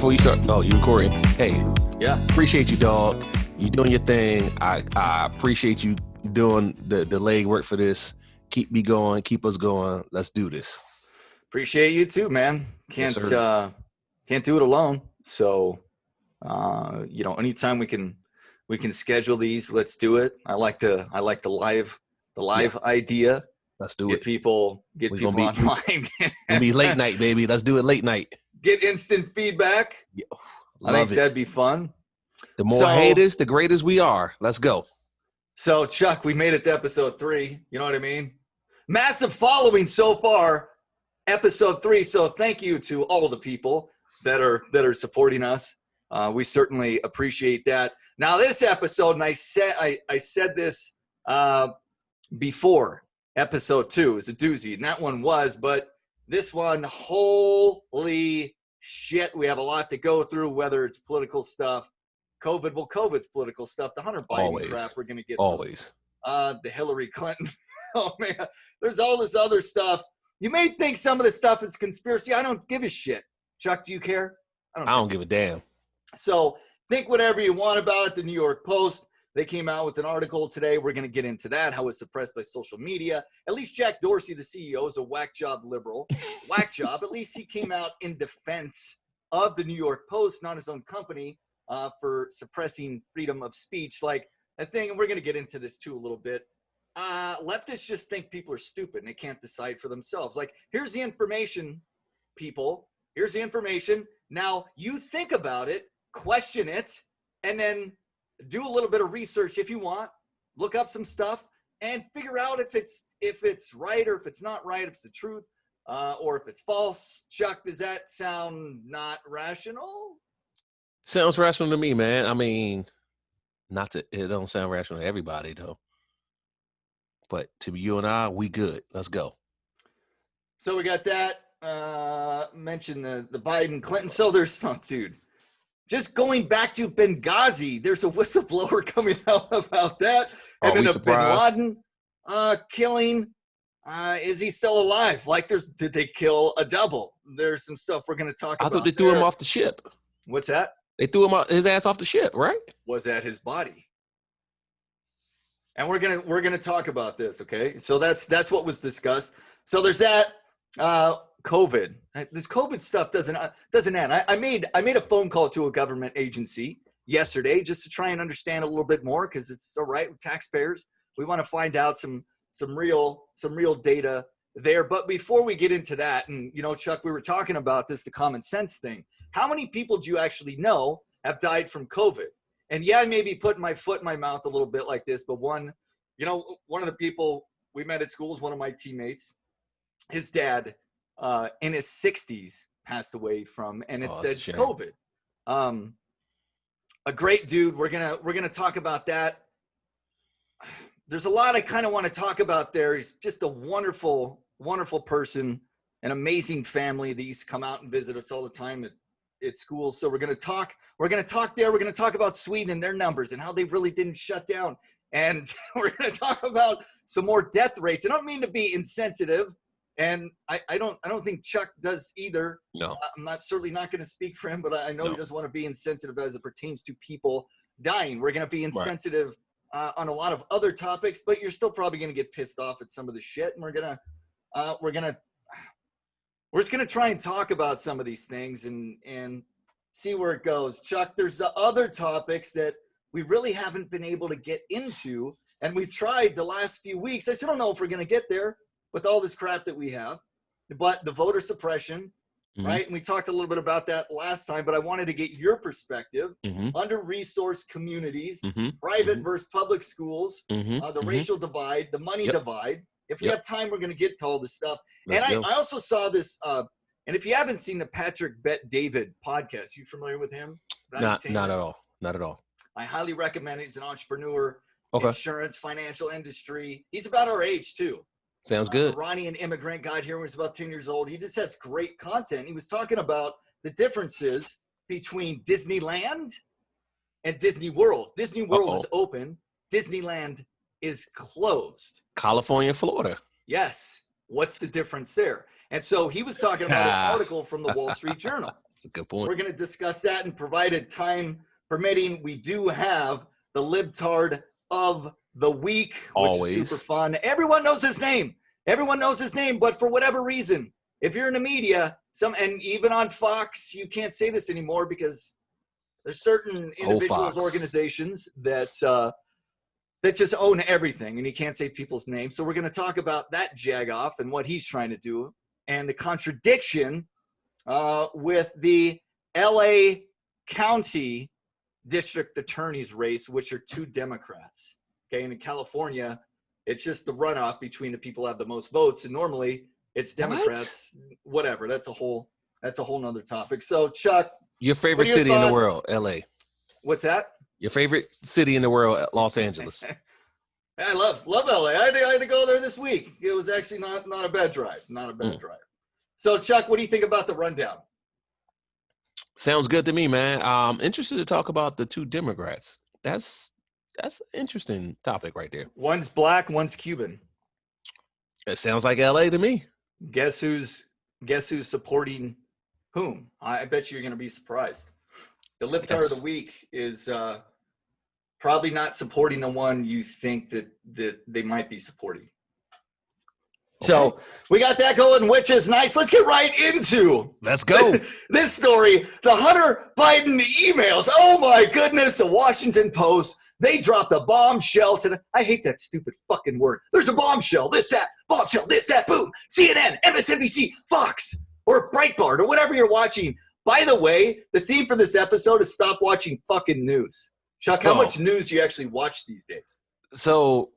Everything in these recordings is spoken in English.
before you start, oh, you recording? Hey, Yeah. appreciate you, dog. You doing your thing. I appreciate you doing the leg work for this. Keep me going. Keep us going. Let's do this. Appreciate you too, man. Yes, Can't do it alone. So, anytime we can schedule these, let's do it. I like the live idea. Let's do Get it. people online. It'll be late night, baby. Let's do it late night. Get instant feedback. Yeah, I think that'd be fun. The more haters, the greatest we are. Let's go. So, Chuck, we made it to episode 3. You know what I mean? Massive following so far, episode 3. So thank you to all of the people that are supporting us. We certainly appreciate that. Now, this episode, and I said this before, episode 2 is a doozy, and that one was, but this one, holy shit, we have a lot to go through, whether it's political stuff, COVID's political stuff, the Hunter Biden crap we're going to get through. The Hillary Clinton. Oh, man, there's all this other stuff. You may think some of this stuff is conspiracy. I don't give a shit. Chuck, do you care? I don't give a damn. So think whatever you want about it. The New York Post, they came out with an article today. We're going to get into that, how it's suppressed by social media. At least Jack Dorsey, the CEO, is a whack job liberal. Whack job. At least he came out in defense of the New York Post, not his own company, for suppressing freedom of speech. Like that thing, and we're going to get into this too a little bit. Leftists just think people are stupid and they can't decide for themselves. Like, here's the information, people. Here's the information. Now, you think about it, question it, and then do a little bit of research if you want. Look up some stuff and figure out if it's right or if it's not right, if it's the truth, or if it's false. Chuck, does that sound not rational? Sounds rational to me, man. I mean, it don't sound rational to everybody, though. But to you and I, we good. Let's go. So we got that. Mentioned the Biden Clinton. So there's dude. Just going back to Benghazi, there's a whistleblower coming out about that. And then a Bin Laden killing. Is he still alive? Like, did they kill a double? There's some stuff we're going to talk about. I thought they threw him off the ship. What's that? They threw his ass off the ship, right? Was that his body? And we're gonna talk about this, okay? So that's what was discussed. So there's that. COVID. This COVID stuff doesn't end. I made a phone call to a government agency yesterday just to try and understand a little bit more, because it's all right with taxpayers. We want to find out some real data there. But before we get into that, and Chuck, we were talking about this, the common sense thing. How many people do you actually know have died from COVID? And yeah, I may be putting my foot in my mouth a little bit like this, but one of the people we met at school is one of my teammates. His dad, in his 60s, passed away from, and it said COVID. A great dude. We're gonna talk about that. There's a lot I kind of want to talk about there. He's just a wonderful, wonderful person, an amazing family. They used to come out and visit us all the time at school. So we're gonna talk there. We're gonna talk about Sweden and their numbers and how they really didn't shut down. And we're gonna talk about some more death rates. I don't mean to be insensitive, and I don't think Chuck does either. No. I'm certainly not gonna speak for him, but I know he doesn't want to be insensitive as it pertains to people dying. We're gonna be insensitive on a lot of other topics, but you're still probably gonna get pissed off at some of the shit, and we're just going to try and talk about some of these things and see where it goes. Chuck, there's the other topics that we really haven't been able to get into, and we've tried the last few weeks. I still don't know if we're going to get there with all this crap that we have, but the voter suppression, right? And we talked a little bit about that last time, but I wanted to get your perspective. Under-resourced communities, private versus public schools, the racial divide, the money divide. If we have time, we're going to get to all this stuff. I also saw this, and if you haven't seen the Patrick Bet-David podcast, you familiar with him? Not at all. Not at all. I highly recommend it. He's an entrepreneur, insurance, financial industry. He's about our age, too. Sounds good. Iranian immigrant, got here when he was about 10 years old. He just has great content. He was talking about the differences between Disneyland and Disney World. Disney World is open. Disneyland is closed. California, Florida. Yes. What's the difference there? And so he was talking about an article from the Wall Street Journal. That's a good point. We're going to discuss that, and provided time permitting, we do have the Libtard of the week, which Always. is super fun. Everyone knows his name. Everyone knows his name, but for whatever reason, if you're in the media, and even on Fox, you can't say this anymore because there's certain individuals, organizations that just own everything, and you can't say people's names. So we're going to talk about that jagoff and what he's trying to do, and the contradiction with the LA County District Attorney's race, which are 2 Democrats. Okay, and in California, it's just the runoff between the people who have the most votes, and normally it's Democrats. Whatever. That's a whole nother topic. So, Chuck, your favorite city in the world, LA. What's that? Your favorite city in the world, Los Angeles. I love LA. I had to go there this week. It was actually not a bad drive. Not a bad drive. So, Chuck, what do you think about the rundown? Sounds good to me, man. I'm interested to talk about the 2 Democrats. That's an interesting topic right there. One's black, one's Cuban. It sounds like LA to me. Guess who's supporting whom? I bet you're going to be surprised. The Libtard of the week is probably not supporting the one you think that they might be supporting. Okay. So we got that going, which is nice. Let's get right into Let's go. This story. The Hunter Biden emails. Oh my goodness. The Washington Post. They dropped a bombshell today. I hate that stupid fucking word. There's a bombshell, this, that, bombshell, this, that, boom. CNN, MSNBC, Fox, or Breitbart, or whatever you're watching. By the way, the theme for this episode is stop watching fucking news. Chuck, how much news do you actually watch these days? So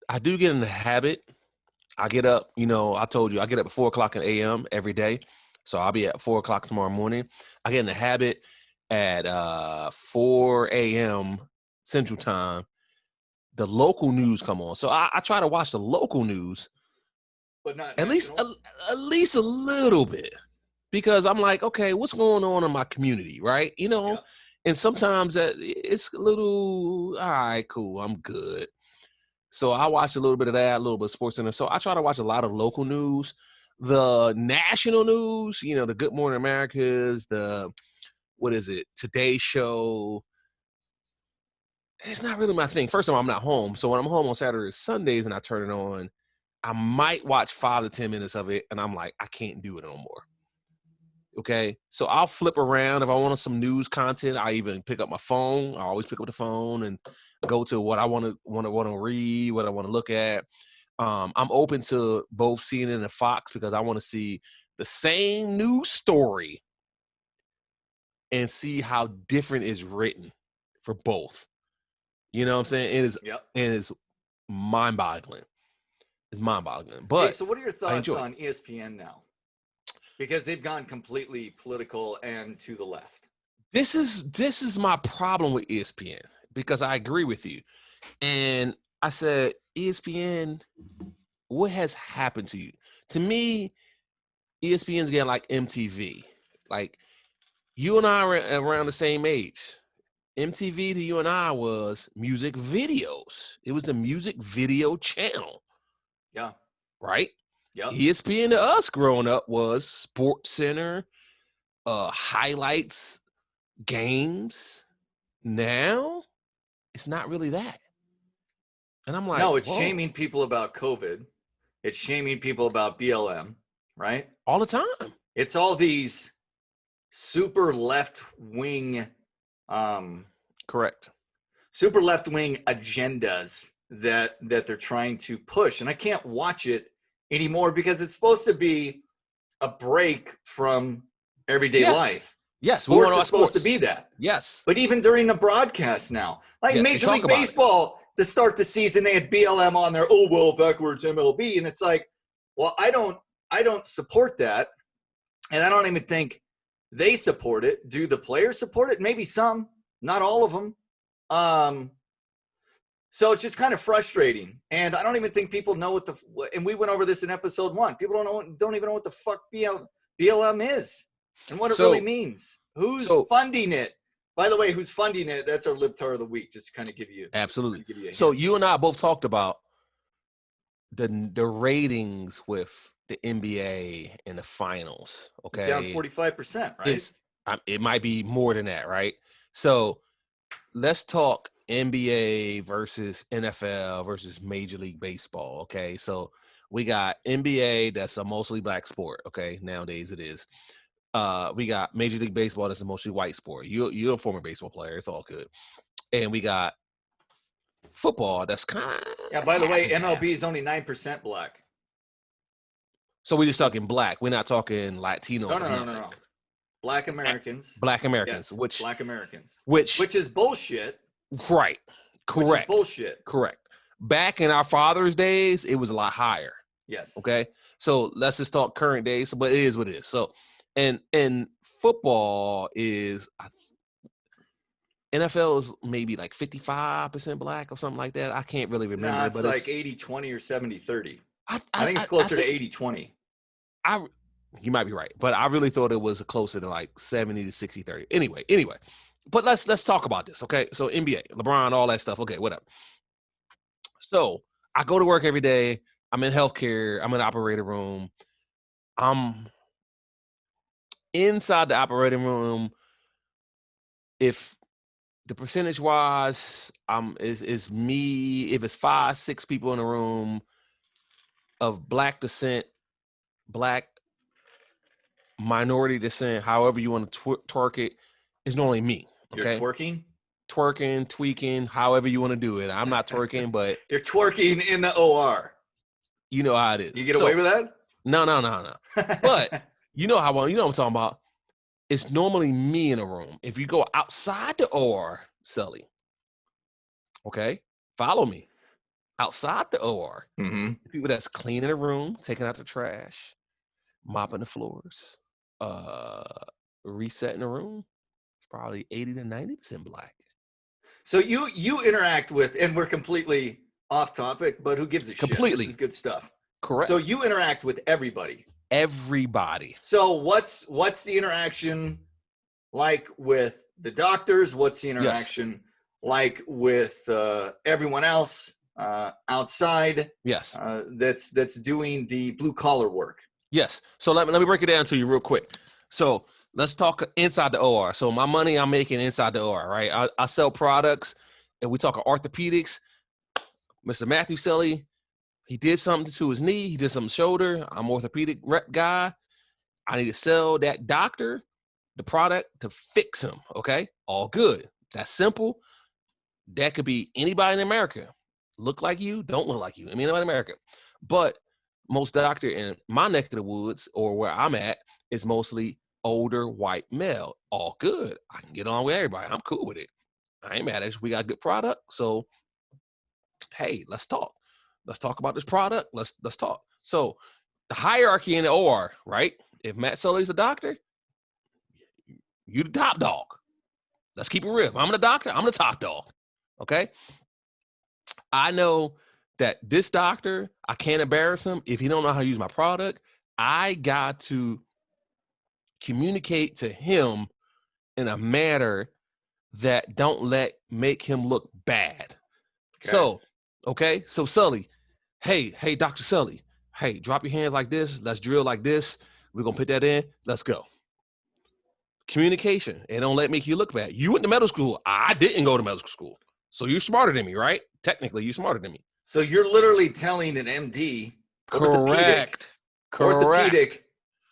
I do get in the habit. I get up, I told you, I get up at 4 o'clock a.m. every day. So I'll be at 4 o'clock tomorrow morning. I get in the habit at 4 a.m. Central Time, the local news come on. So I try to watch the local news, but not at least a little bit, because I'm like, okay, what's going on in my community, right? Yeah. And sometimes it's a little, all right, cool, I'm good. So I watch a little bit of that, a little bit of SportsCenter. So I try to watch a lot of local news, the national news, the Good Morning Americas, what is it? Today Show. It's not really my thing. First of all, I'm not home. So when I'm home on Saturdays, Sundays, and I turn it on, I might watch 5 to 10 minutes of it. And I'm like, I can't do it no more. Okay. So I'll flip around. If I want some news content, I even pick up my phone. I always pick up the phone and go to what I want to read, what I want to look at. I'm open to both CNN and Fox because I want to see the same news story and see how different it's written for both. You know what I'm saying? It is mind-boggling. It's mind-boggling. But hey, so what are your thoughts on ESPN now? Because they've gone completely political and to the left. This is my problem with ESPN, because I agree with you. And I said, ESPN, what has happened to you? To me, ESPN's getting like MTV. Like, you and I are around the same age. MTV to you and I was music videos. It was the music video channel. Yeah. Right? Yeah. ESPN to us growing up was SportsCenter, highlights, games. Now, it's not really that. And I'm like, no, it's whoa. Shaming people about COVID. It's shaming people about BLM, right? All the time. It's all these super left-wing correct. Super left-wing agendas that they're trying to push. And I can't watch it anymore because it's supposed to be a break from everyday life. Yes, sports is supposed to be that. Yes. But even during the broadcast now, like Major League Baseball, to start the season, they had BLM on there. Oh, well, backwards MLB. And it's like, well, I don't support that. And I don't even think they support it. Do the players support it? Maybe some, not all of them. So it's just kind of frustrating. And I don't even think people know and we went over this in episode 1. People don't even know what the fuck BLM is and what it really means. Who's funding it? By the way, who's funding it? That's our Libtard of the week, just to kind of give you. Absolutely. Give you so you and I both talked about the ratings with the NBA in the finals. Okay, It's down 45%, right? It might be more than that, right? So let's talk NBA versus NFL versus Major League Baseball. Okay, so we got NBA, that's a mostly black sport. Okay, nowadays it is. We got Major League Baseball, that's a mostly white sport. You're a former baseball player, it's all good. And we got football, that's kind of Yeah, by the way, MLB is only 9% black. So we're just talking black. We're not talking Latinos. No. Black Americans. Black Americans, yes, black Americans. Which is bullshit. Right. Correct. Which is bullshit. Correct. Back in our father's days, it was a lot higher. Yes. Okay. So let's just talk current days. But it is what it is. So, and football is NFL is maybe like 55% black or something like that. I can't really remember. No, it's like 80-20 or 70-30. I think it's closer to 80-20. You might be right, but I really thought it was closer to like 70 to 60-30. Anyway, but let's talk about this, okay? So NBA, LeBron, all that stuff. Okay, whatever. So I go to work every day. I'm in healthcare. I'm in the operating room. I'm inside the operating room. If the percentage wise, is me. If it's 5-6 people in the room of black descent, black minority descent, however you want to twerk it, it's normally me. Okay? You're twerking, tweaking, however you want to do it. I'm not twerking, but you're twerking in the OR. You know how it is. You get away with that? No. But you know what I'm talking about. It's normally me in a room. If you go outside the OR, Sully, okay, follow me. Outside the OR, people that's cleaning the room, taking out the trash, mopping the floors, resetting the room, it's probably 80 to 90% black. So you interact with, and we're completely off topic, but who gives a shit? This is good stuff. Correct. So you interact with everybody. Everybody. So what's the interaction like with the doctors? What's the interaction like with everyone else outside? Yes. That's doing the blue collar work. Yes. So let me break it down to you real quick. So let's talk inside the OR. So my money I'm making inside the OR, right? I sell products, and we talk orthopedics. Mr. Matthew Sully, he did something to his knee. He did something shoulder. I'm an orthopedic rep guy. I need to sell that doctor the product to fix him, okay? All good. That's simple. That could be anybody in America. Look like you, don't look like you. I mean, anybody in America. But most doctor in my neck of the woods, or where I'm at, is mostly older white male. All good. I can get on with everybody. I'm cool with it. I ain't mad at you. We got a good product. So, hey, let's talk. Let's talk about this product. Let's talk. So the hierarchy in the OR, right? If Matt Sully's a doctor, you the top dog. Let's keep it real. If I'm the doctor, I'm the top dog. Okay? I know that this doctor, I can't embarrass him. If he don't know how to use my product, I got to communicate to him in a manner that don't make him look bad. Okay. So Sully, hey, Dr. Sully, hey, drop your hands like this. Let's drill like this. We're going to put that in. Let's go. Communication. And don't make you look bad. You went to medical school. I didn't go to medical school. So you're smarter than me, right? Technically, you're smarter than me. So you're literally telling an MD, orthopedic,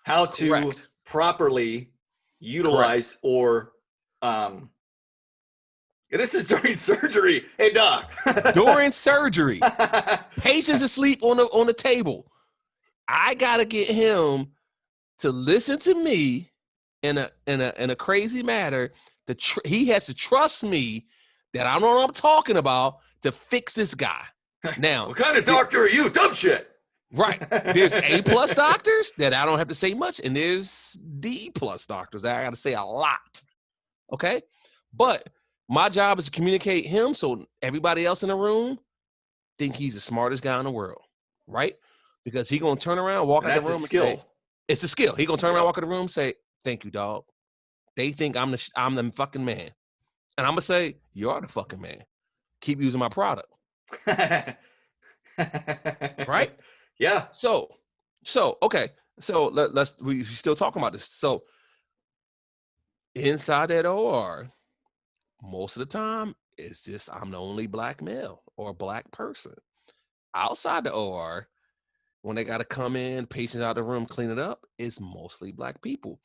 how to properly utilize or this is during surgery. Hey, doc. During surgery, patients asleep on the table. I gotta get him to listen to me in a crazy manner. He has to trust me that I know what I'm talking about to fix this guy. Now, what kind of doctor are you? Dumb shit. Right. There's A+ doctors that I don't have to say much, and there's D+ doctors that I got to say a lot. Okay? But my job is to communicate him so everybody else in the room think he's the smartest guy in the world, right? Because he going to turn around, walk out the room and say, it's a skill. He going to turn around, walk in the room and say, thank you, dog. They think I'm the fucking man. And I'm going to say, you are the fucking man. Keep using my product. Right? Yeah. So So, okay. So we still talking about this. So inside that OR, most of the time, it's just I'm the only black male or black person. Outside the OR, when they got to come in, patients out of the room, clean it up, it's mostly black people.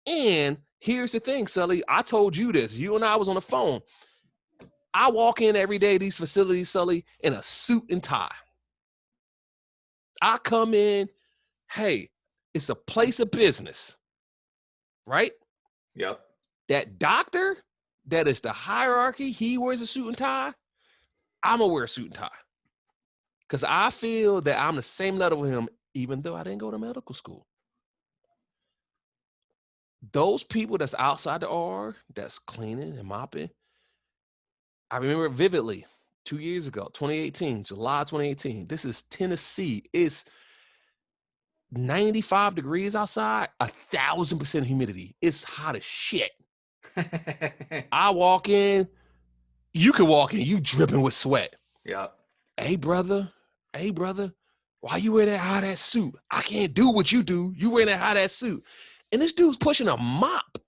And here's the thing, Sully. I told you this. You and I was on the phone. I walk in every day, these facilities, Sully, in a suit and tie. I come in, hey, it's a place of business, right? Yep. That doctor, that is the hierarchy, he wears a suit and tie. I'm gonna wear a suit and tie. Because I feel that I'm the same level with him, even though I didn't go to medical school. Those people that's outside the R, that's cleaning and mopping, I remember it vividly 2 years ago, 2018, July 2018. This is Tennessee. It's 95 degrees outside, 1,000% humidity. It's hot as shit. I walk in, you can walk in, you dripping with sweat. Yeah. Hey, brother, why you wear that hot ass suit? I can't do what you do. You wear that hot ass suit. And this dude's pushing a mop.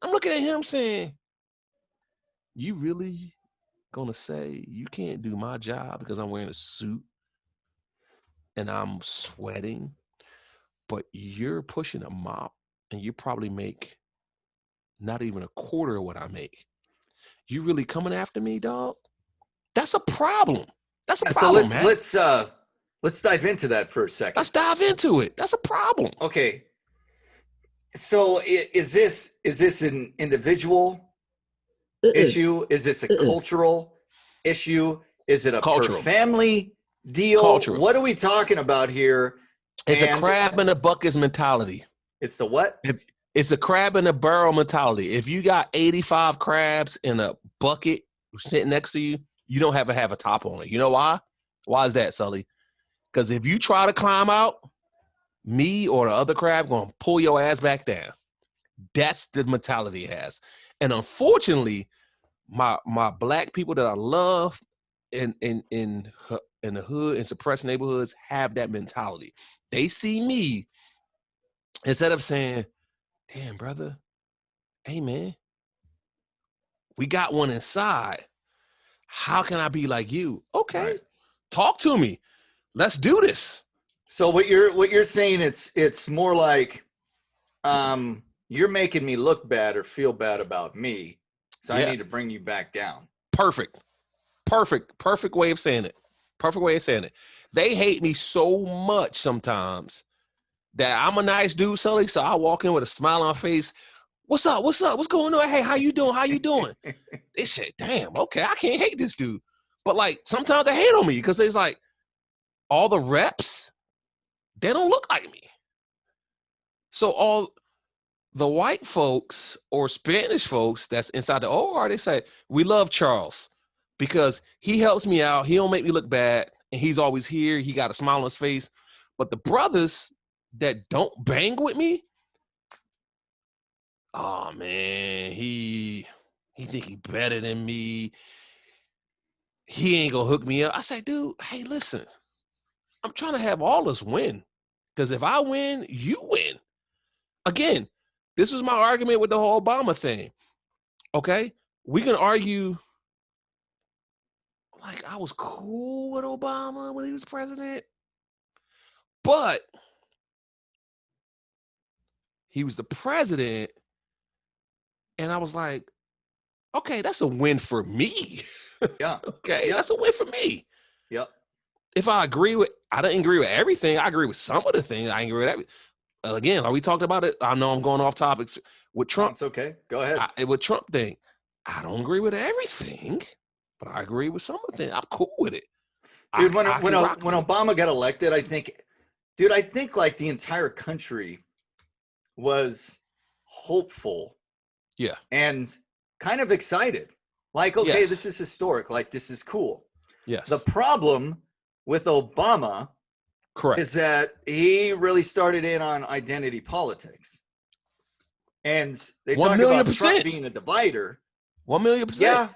I'm looking at him saying, you really gonna say you can't do my job because I'm wearing a suit and I'm sweating, but you're pushing a mop and you probably make not even a quarter of what I make. You really coming after me, dog? That's a problem. That's a problem, So man. let's dive into that for a second. Let's dive into it. That's a problem. Okay. So is this an individual issue? Is this a cultural issue? Is it a per family deal? Cultural. What are we talking about here? It's a crab in a bucket mentality. It's the what? It's a crab in a barrel mentality. If you got 85 crabs in a bucket sitting next to you, you don't have to have a top on it. You know why? Why is that, Sully? Because if you try to climb out, me or the other crab going to pull your ass back down. That's the mentality it has. And unfortunately, my black people that I love in the hood and suppressed neighborhoods have that mentality. They see me, instead of saying, damn, brother, hey, man, we got one inside. How can I be like you? Okay, right. Talk to me. Let's do this. So what you're saying, it's more like you're making me look bad or feel bad about me, so yeah. I need to bring you back down. Perfect way of saying it. Perfect way of saying it. They hate me so much sometimes that I'm a nice dude, Sully, so I walk in with a smile on my face. What's up? What's going on? Hey, how you doing? They say, damn, okay, I can't hate this dude. But like sometimes they hate on me because it's like all the reps, they don't look like me. So all the white folks or Spanish folks that's inside the OR, they say, we love Charles because he helps me out. He don't make me look bad. And he's always here. He got a smile on his face. But the brothers that don't bang with me, oh man, he think he better than me. He ain't gonna hook me up. I say, dude, hey, listen, I'm trying to have all us win. Because if I win, you win. Again, this was my argument with the whole Obama thing. Okay? We can argue, like, I was cool with Obama when he was president. But he was the president. And I was like, okay, that's a win for me. Yeah. Okay, yep. That's a win for me. Yep. If I didn't agree with everything. I agree with some of the things. I agree with everything. Again, are we talking about it? I know I'm going off topics with Trump. It's okay. Go ahead. With Trump thing, I don't agree with everything, but I agree with some of the things. I'm cool with it. Dude, when Obama got elected, I think like the entire country was hopeful. Yeah. And kind of excited. Like, okay, yes. This is historic. Like, this is cool. Yes. The problem with Obama is that he really started in on identity politics. And they talk about Trump being a divider. 1,000,000%. Yeah.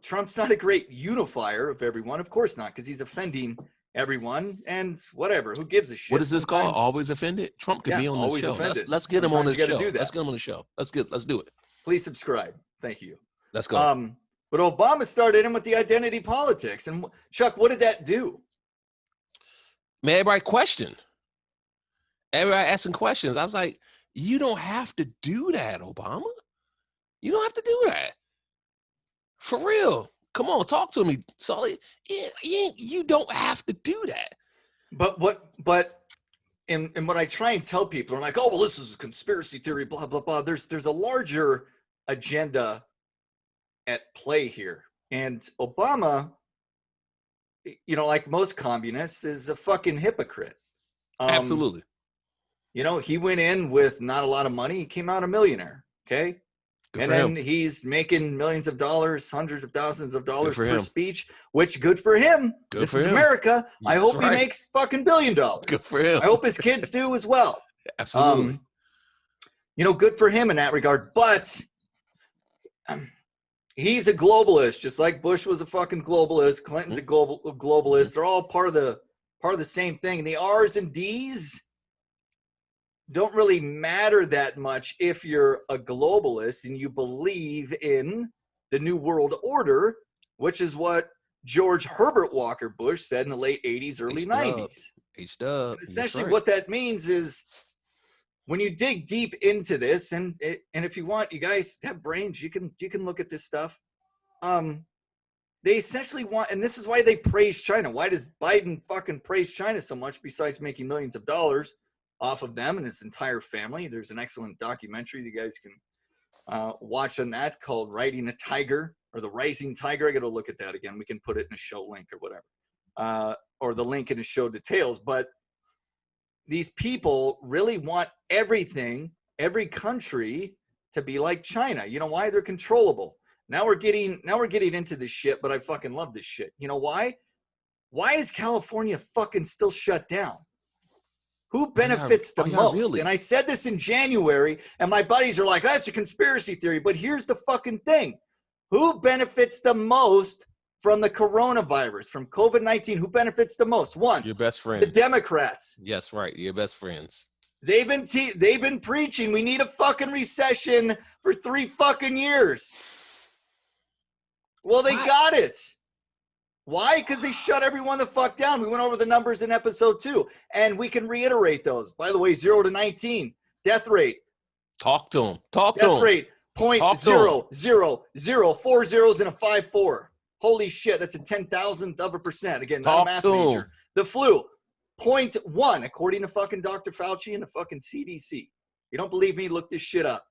Trump's not a great unifier of everyone. Of course not, because he's offending everyone, and whatever. Who gives a shit? What is this called? Always offended? Trump could be on the always show. offended. Let's get him on the Sometimes you show. gotta do that. Let's get him on the show. Let's do it. Please subscribe. Thank you. Let's go. But Obama started in with the identity politics. And Chuck, what did that do? Man, everybody questioned. Everybody asking questions. I was like, you don't have to do that, Obama. You don't have to do that. For real. Come on, talk to me, Sully. You don't have to do that. But what I try and tell people, I'm like, oh, well, this is a conspiracy theory, blah, blah, blah. There's a larger agenda at play here. And Obama, like most communists, is a fucking hypocrite. Absolutely. He went in with not a lot of money. He came out a millionaire. Okay. Good and then he's making millions of dollars, hundreds of thousands of dollars per speech, which good for him. This is America. I hope he makes fucking $1 billion. Good for him. I hope his kids do as well. Absolutely. Good for him in that regard. But he's a globalist, just like Bush was a fucking globalist. Clinton's a globalist. They're all part of the same thing. The R's and D's don't really matter that much if you're a globalist and you believe in the New World Order, which is what George Herbert Walker Bush said in the late 80s, early 90s. Essentially, what that means is when you dig deep into this, and if you want, you guys have brains, you can look at this stuff. They essentially want, and this is why they praise China. Why does Biden fucking praise China so much besides making millions of dollars off of them and his entire family? There's an excellent documentary that you guys can watch on that called Riding a Tiger or The Rising Tiger. I got to look at that again. We can put it in a show link or whatever, or the link in the show details. But these people really want everything, every country to be like China. You know why? They're controllable. Now we're getting into this shit, but I fucking love this shit. You know why? Why is California fucking still shut down? Who benefits the most? Really? And I said this in January, and my buddies are like, that's a conspiracy theory. But here's the fucking thing. Who benefits the most from the coronavirus, from COVID-19? Who benefits the most? One, your best friend. The Democrats. Yes, right. Your best friends. They've been preaching we need a fucking recession for 3 fucking years. Well, they got it. Why? Because they shut everyone the fuck down. We went over the numbers in episode 2, and we can reiterate those. By the way, 0 to 19, death rate. Talk to them. Death rate, 0.000, 4 zeros and a 5.4. Holy shit, that's a 10,000th of a percent. Again, not a math major. The flu, 0.1, according to fucking Dr. Fauci and the fucking CDC. You don't believe me? Look this shit up.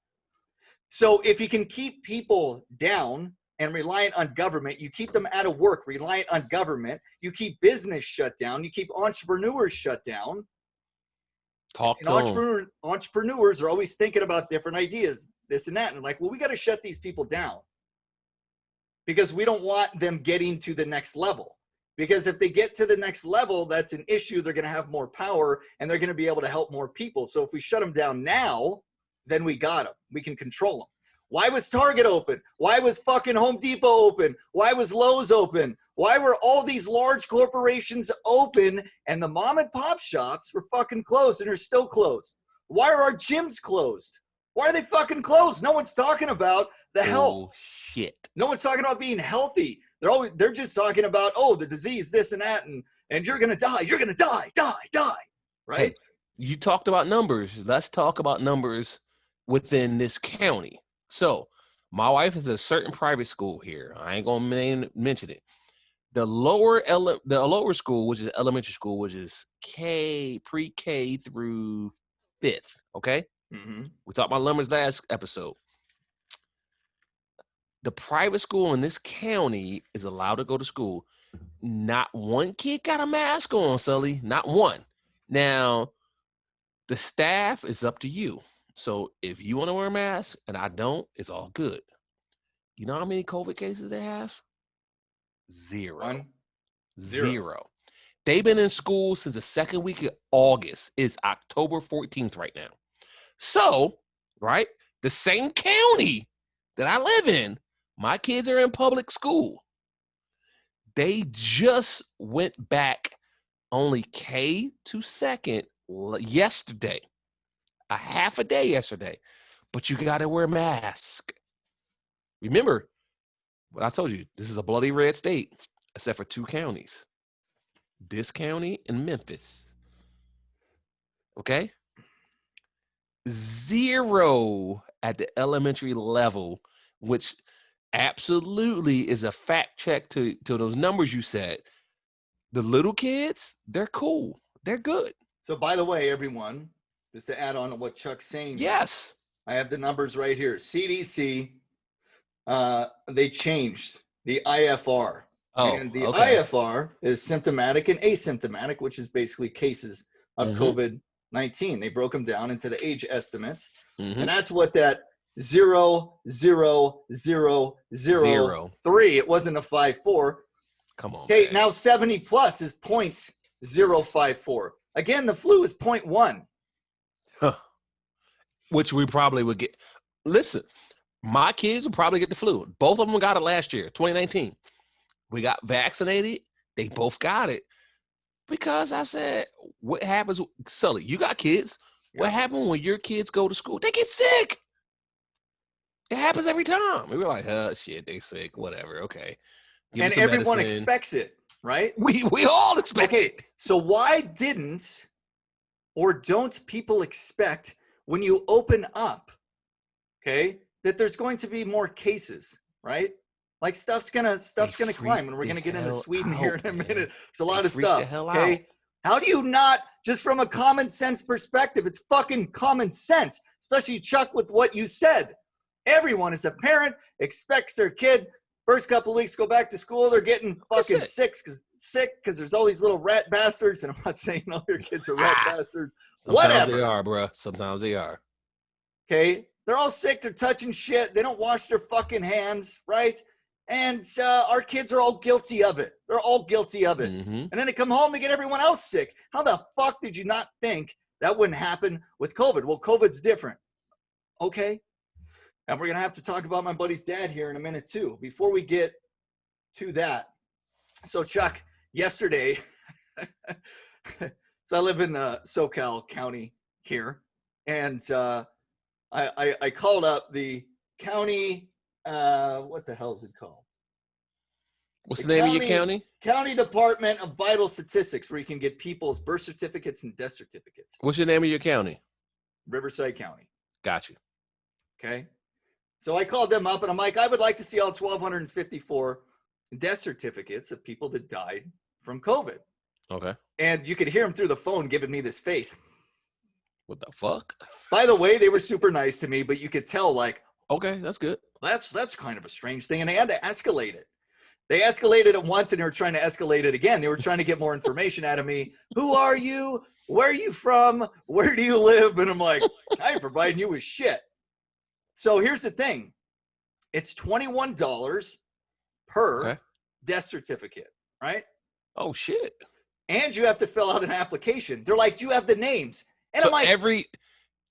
So if you can keep people down and reliant on government, you keep them out of work, reliant on government, you keep business shut down, you keep entrepreneurs shut down. Entrepreneurs are always thinking about different ideas, this and that. And like, well, we got to shut these people down because we don't want them getting to the next level. Because if they get to the next level, that's an issue. They're going to have more power and they're going to be able to help more people. So if we shut them down now, then we got them. We can control them. Why was Target open? Why was fucking Home Depot open? Why was Lowe's open? Why were all these large corporations open and the mom and pop shops were fucking closed and are still closed? Why are our gyms closed? Why are they fucking closed? No one's talking about the health. Shit. No one's talking about being healthy. They're just talking about, the disease, this and that, and you're gonna die. You're gonna die. Right? Hey, you talked about numbers. Let's talk about numbers within this county. So, my wife is at a certain private school here. I ain't gonna mention it. The lower school, which is elementary school, which is pre-K through 5th. Okay, We talked about numbers last episode. The private school in this county is allowed to go to school. Not one kid got a mask on, Sully. Not one. Now, the staff is up to you. So if you want to wear a mask and I don't, it's all good. You know how many COVID cases they have? Zero. They've been in school since the second week of August. It's October 14th right now. So, right, the same county that I live in, my kids are in public school. They just went back only K to second yesterday, a half a day yesterday, but you got to wear a mask. Remember what I told you, this is a bloody red state, except for 2 counties, this county and Memphis. Okay? 0 at the elementary level, which absolutely is a fact check to those numbers you said. The little kids, they're cool. They're good. So, by the way, everyone, just to add on to what Chuck's saying, Yes. I have the numbers right here. CDC, they changed the IFR. Oh, and the okay. IFR is symptomatic and asymptomatic, which is basically cases of COVID-19. They broke them down into the age estimates. And that's what that 0.00003. It wasn't a 5.4. Come on. Okay, man. now 70 plus is 0.054. Again, the flu is 0.1. Huh. Which we probably would get. Listen, my kids will probably get the flu. Both of them got it last year, 2019. We got vaccinated. They both got it. Because I said, what happens? Sully, you got kids. What happens when your kids go to school? They get sick. It happens every time. We were like, oh, shit, they sick. Whatever. Okay. Give And everyone expects it, right? We all expect it. So why didn't or don't people expect when you open up, okay, that there's going to be more cases, right? Like stuff's gonna climb, and we're gonna get into Sweden here in a minute. There's a lot of stuff. Okay, how do you not, just from a common sense perspective, it's fucking common sense, especially Chuck with what you said. Everyone as a parent expects their kid first couple of weeks go back to school. They're getting fucking sick because there's all these little rat bastards, and I'm not saying all your kids are rat bastards. Sometimes they are, bro. Sometimes they are. Okay, they're all sick. They're touching shit. They don't wash their fucking hands, right? And our kids are all guilty of it. They're all guilty of it. And then they come home and get everyone else sick. How the fuck did you not think that wouldn't happen with COVID? Well, COVID's different. Okay. And we're going to have to talk about my buddy's dad here in a minute too. Before we get to that. So Chuck, yesterday, so I live in SoCal County here. And I called up the county, what the hell is it called? What's the name of your county? County Department of Vital Statistics, where you can get people's birth certificates and death certificates. What's the name of your county? Riverside County. Got you. Okay. So I called them up and I'm like, I would like to see all 1,254 death certificates of people that died from COVID. Okay. And you could hear him through the phone giving me this face. What the fuck? By the way, they were super nice to me, but you could tell, like, okay, that's good. That's kind of a strange thing. And they had to escalate it. They escalated it once and they were trying to escalate it again. They were trying to get more information out of me. Who are you? Where are you from? Where do you live? And I'm like, I ain't providing you with shit. So here's the thing. It's $21 per death certificate, right? Oh, shit. And you have to fill out an application. They're like, do you have the names? And so I'm like,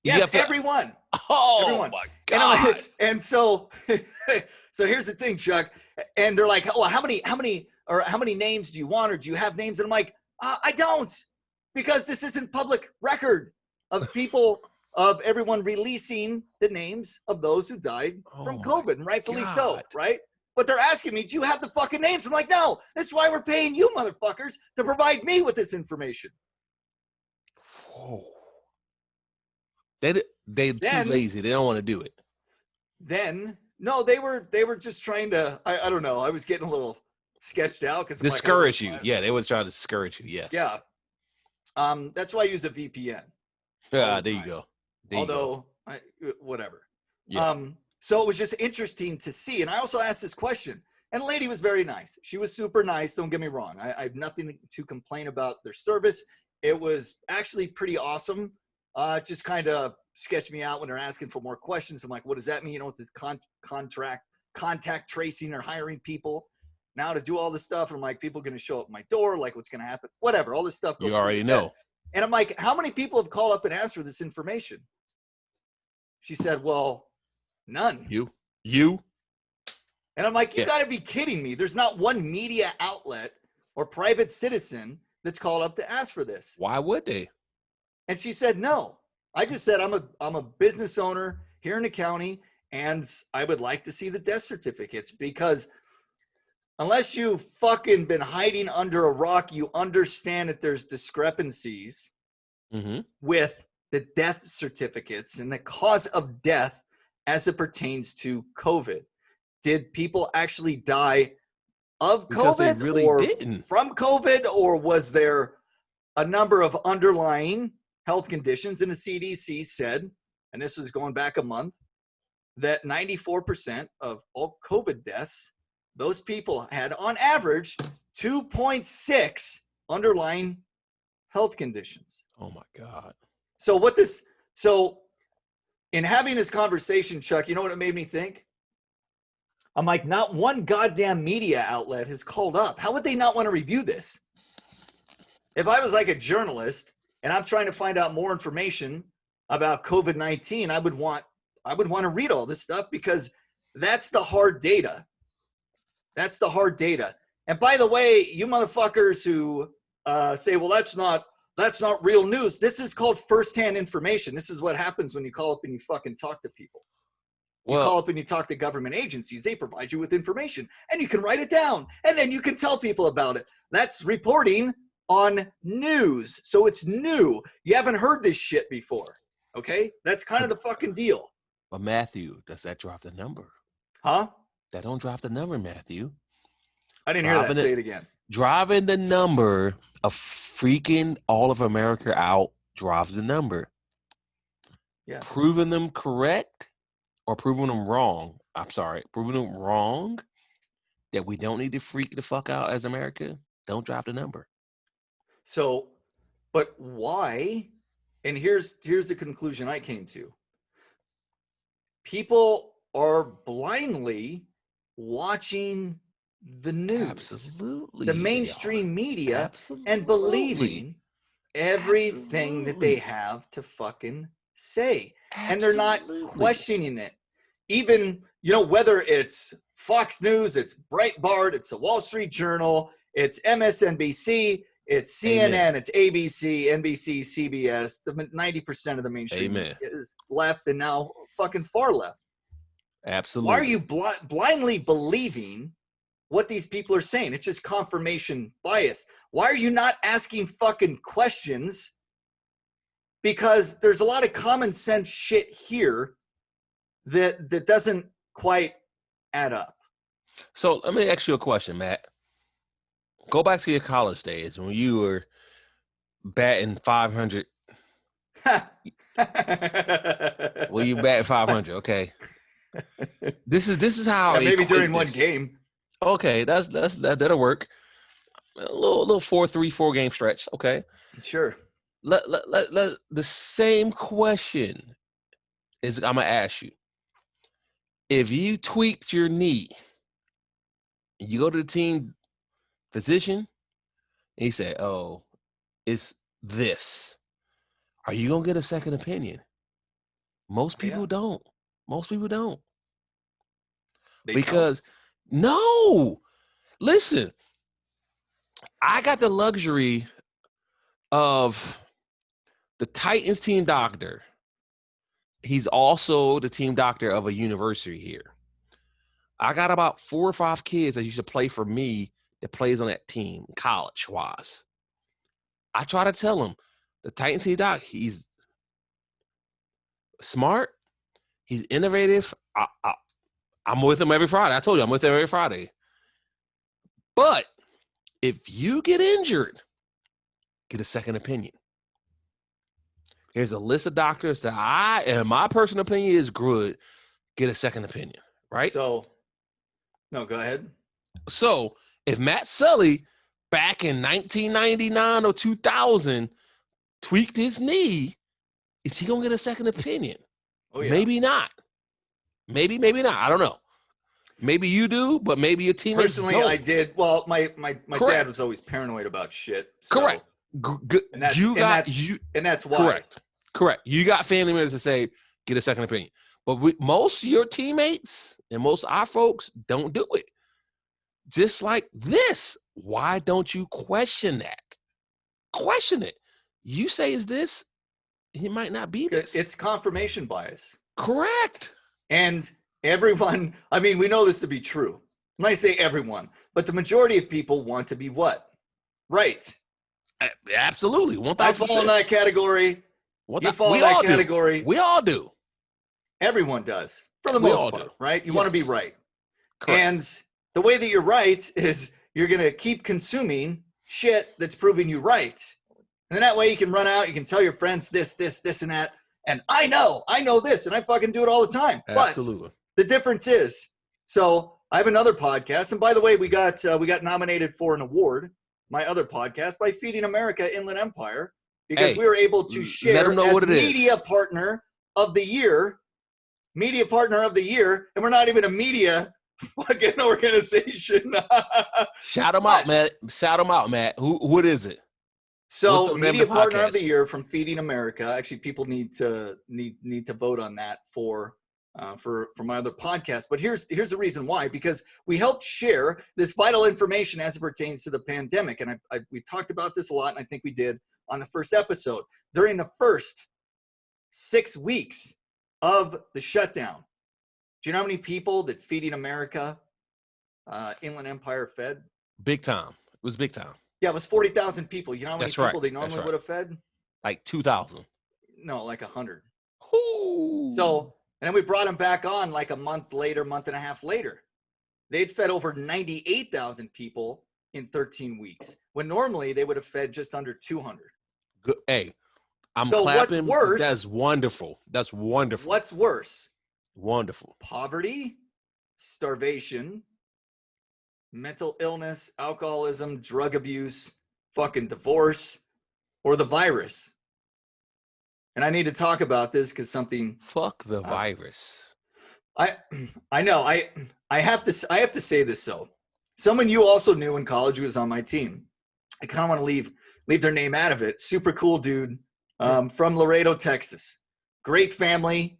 yes, everyone. Oh, everyone. My God. And so, so here's the thing, Chuck. And they're like, oh, how many names do you want? Or do you have names? And I'm like, I don't, because this isn't public record of people, of everyone releasing the names of those who died from COVID, and rightfully so, right? But they're asking me, do you have the fucking names? I'm like, no, that's why we're paying you motherfuckers to provide me with this information. Whoa. They're too lazy. They don't want to do it. Then, no, they were just trying to, I don't know. I was getting a little sketched out. Because discourage you. Yeah, they were trying to discourage you, yes. Yeah. That's why I use a VPN. Yeah, there you go. Although, whatever. Yeah. So it was just interesting to see. And I also asked this question. And the lady was very nice. She was super nice. Don't get me wrong. I have nothing to complain about their service. It was actually pretty awesome. Just kind of sketched me out when they're asking for more questions. I'm like, what does that mean? You know, with the contact tracing or hiring people now to do all this stuff. And I'm like, people going to show up at my door? Like, what's going to happen? Whatever. All this stuff goes you already know. And I'm like, how many people have called up and asked for this information? She said, well, none. You. And I'm like, you got to be kidding me. There's not one media outlet or private citizen that's called up to ask for this. Why would they? And she said, no. I just said, I'm a business owner here in the county, and I would like to see the death certificates, because unless you've fucking been hiding under a rock, you understand that there's discrepancies with the death certificates and the cause of death as it pertains to COVID. Did people actually die of Because they COVID really or didn't. from COVID, or was there a number of underlying health conditions? And the CDC said, and this was going back a month, that 94% of all COVID deaths, those people had on average 2.6 underlying health conditions. Oh my God. So in having this conversation, Chuck, you know what it made me think? I'm like, not one goddamn media outlet has called up. How would they not want to review this? If I was like a journalist and I'm trying to find out more information about COVID-19, I would want to read all this stuff, because that's the hard data. That's the hard data. And by the way, you motherfuckers who say, well, that's not real news. This is called firsthand information. This is what happens when you call up and you fucking talk to people. You call up and you talk to government agencies. They provide you with information, and you can write it down, and then you can tell people about it. That's reporting on news. So it's new. You haven't heard this shit before. Okay? That's kind of the fucking deal. But Matthew, does that drop the number? Huh? That don't drop the number, Matthew. I didn't hear that. Say it again. Driving the number of freaking all of America out drives the number. Yeah. Proving them correct or proving them wrong. I'm sorry. Proving them wrong that we don't need to freak the fuck out as America. Don't drop the number. So, but why? And here's the conclusion I came to. People are blindly watching the news, absolutely, the mainstream media, and believing everything that they have to fucking say. And they're not questioning it. Even, whether it's Fox News, it's Breitbart, it's the Wall Street Journal, it's MSNBC, it's CNN, Amen. It's ABC, NBC, CBS. The 90% of the mainstream Amen. is left, and now fucking far left. Absolutely. Why are you blindly believing what these people are saying? It's just confirmation bias. Why are you not asking fucking questions? Because there's a lot of common sense shit here that doesn't quite add up. So let me ask you a question, Matt. Go back to your college days when you were batting 500. Well, you batting 500, okay. This is how maybe during one game. Okay, that'll work. A little 4-3-4 game stretch, okay. Sure. Let the same question is I'm gonna ask you. If you tweaked your knee, you go to the team physician, and he said, "Oh, it's this." Are you gonna get a second opinion? Most people don't. Most people don't. Because no, listen, I got the luxury of the Titans team doctor. He's also the team doctor of a university here. I got about 4 or 5 kids that used to play for me that plays on that team, college-wise. I try to tell him, the Titans team doc, he's smart, he's innovative. I'm with him every Friday. I told you, I'm with him every Friday. But if you get injured, get a second opinion. Here's a list of doctors that and my personal opinion is good. Get a second opinion, right? So, no, go ahead. So, if Matt Sully back in 1999 or 2000 tweaked his knee, is he going to get a second opinion? Oh, yeah. Maybe not. Maybe not. I don't know. Maybe you do, but maybe your teammates Personally, don't. I did. Well, my dad was always paranoid about shit. So. Correct. And that's why. Correct. You got family members that say, get a second opinion. But most of your teammates and most of our folks don't do it. Just like this. Why don't you question that? question it. You say is this, he might not be this. It's confirmation bias. Correct. And everyone, I mean, we know this to be true. When I say everyone, but the majority of people want to be what? Right. Absolutely. 1000%. I fall in that category. You fall in We all that category. do. We all do. Everyone does, for the We most all part, do. right? You want to be right. Correct. And the way that you're right is you're going to keep consuming shit that's proving you right. And then that way you can run out, you can tell your friends this, and that. And I know this, and I fucking do it all the time. Absolutely. But the difference is, so I have another podcast. And by the way, we got nominated for an award, my other podcast, by Feeding America Inland Empire, because we were able to share as media partner of the year, and we're not even a media fucking organization. Shout them out, Matt. Shout them out, Matt. What is it? So, media partner of the year from Feeding America. Actually, people need to vote on that for my other podcast. But here's the reason why: because we helped share this vital information as it pertains to the pandemic, and we talked about this a lot, and I think we did on the first episode. During the first 6 weeks of the shutdown, do you know how many people that Feeding America, Inland Empire fed? Big time. It was big time. Yeah, it was 40,000 people. You know how many people they normally would have fed? Like 2,000. No, like 100. Ooh. So, and then we brought them back on like a month and a half later. They'd fed over 98,000 people in 13 weeks, when normally they would have fed just under 200. Good. Hey, I'm so clapping. What's worse? That's wonderful. That's wonderful. What's worse? Wonderful. Poverty, starvation, mental illness, alcoholism, drug abuse, fucking divorce, or the virus. And I need to talk about this because something. Fuck the virus. I know. I have to say this though. Someone you also knew in college who was on my team. I kind of want to leave their name out of it. Super cool dude from Laredo, Texas. Great family.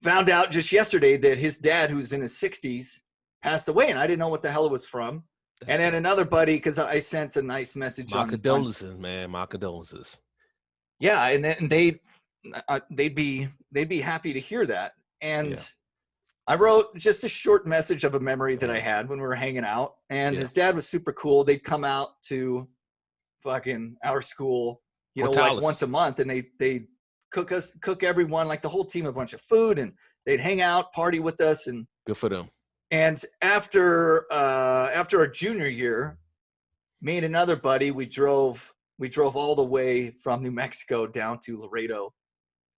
Found out just yesterday that his dad, who's in his 60s, passed away, and I didn't know what the hell it was from. And then another buddy, because I sent a nice message. My condolences, man. My condolences. Yeah, and they'd be happy to hear that. And I wrote just a short message of a memory that I had when we were hanging out. And his dad was super cool. They'd come out to fucking our school, like once a month, and they cook everyone, like the whole team, a bunch of food, and they'd hang out, party with us, and good for them. And after our junior year, me and another buddy, we drove all the way from New Mexico down to Laredo,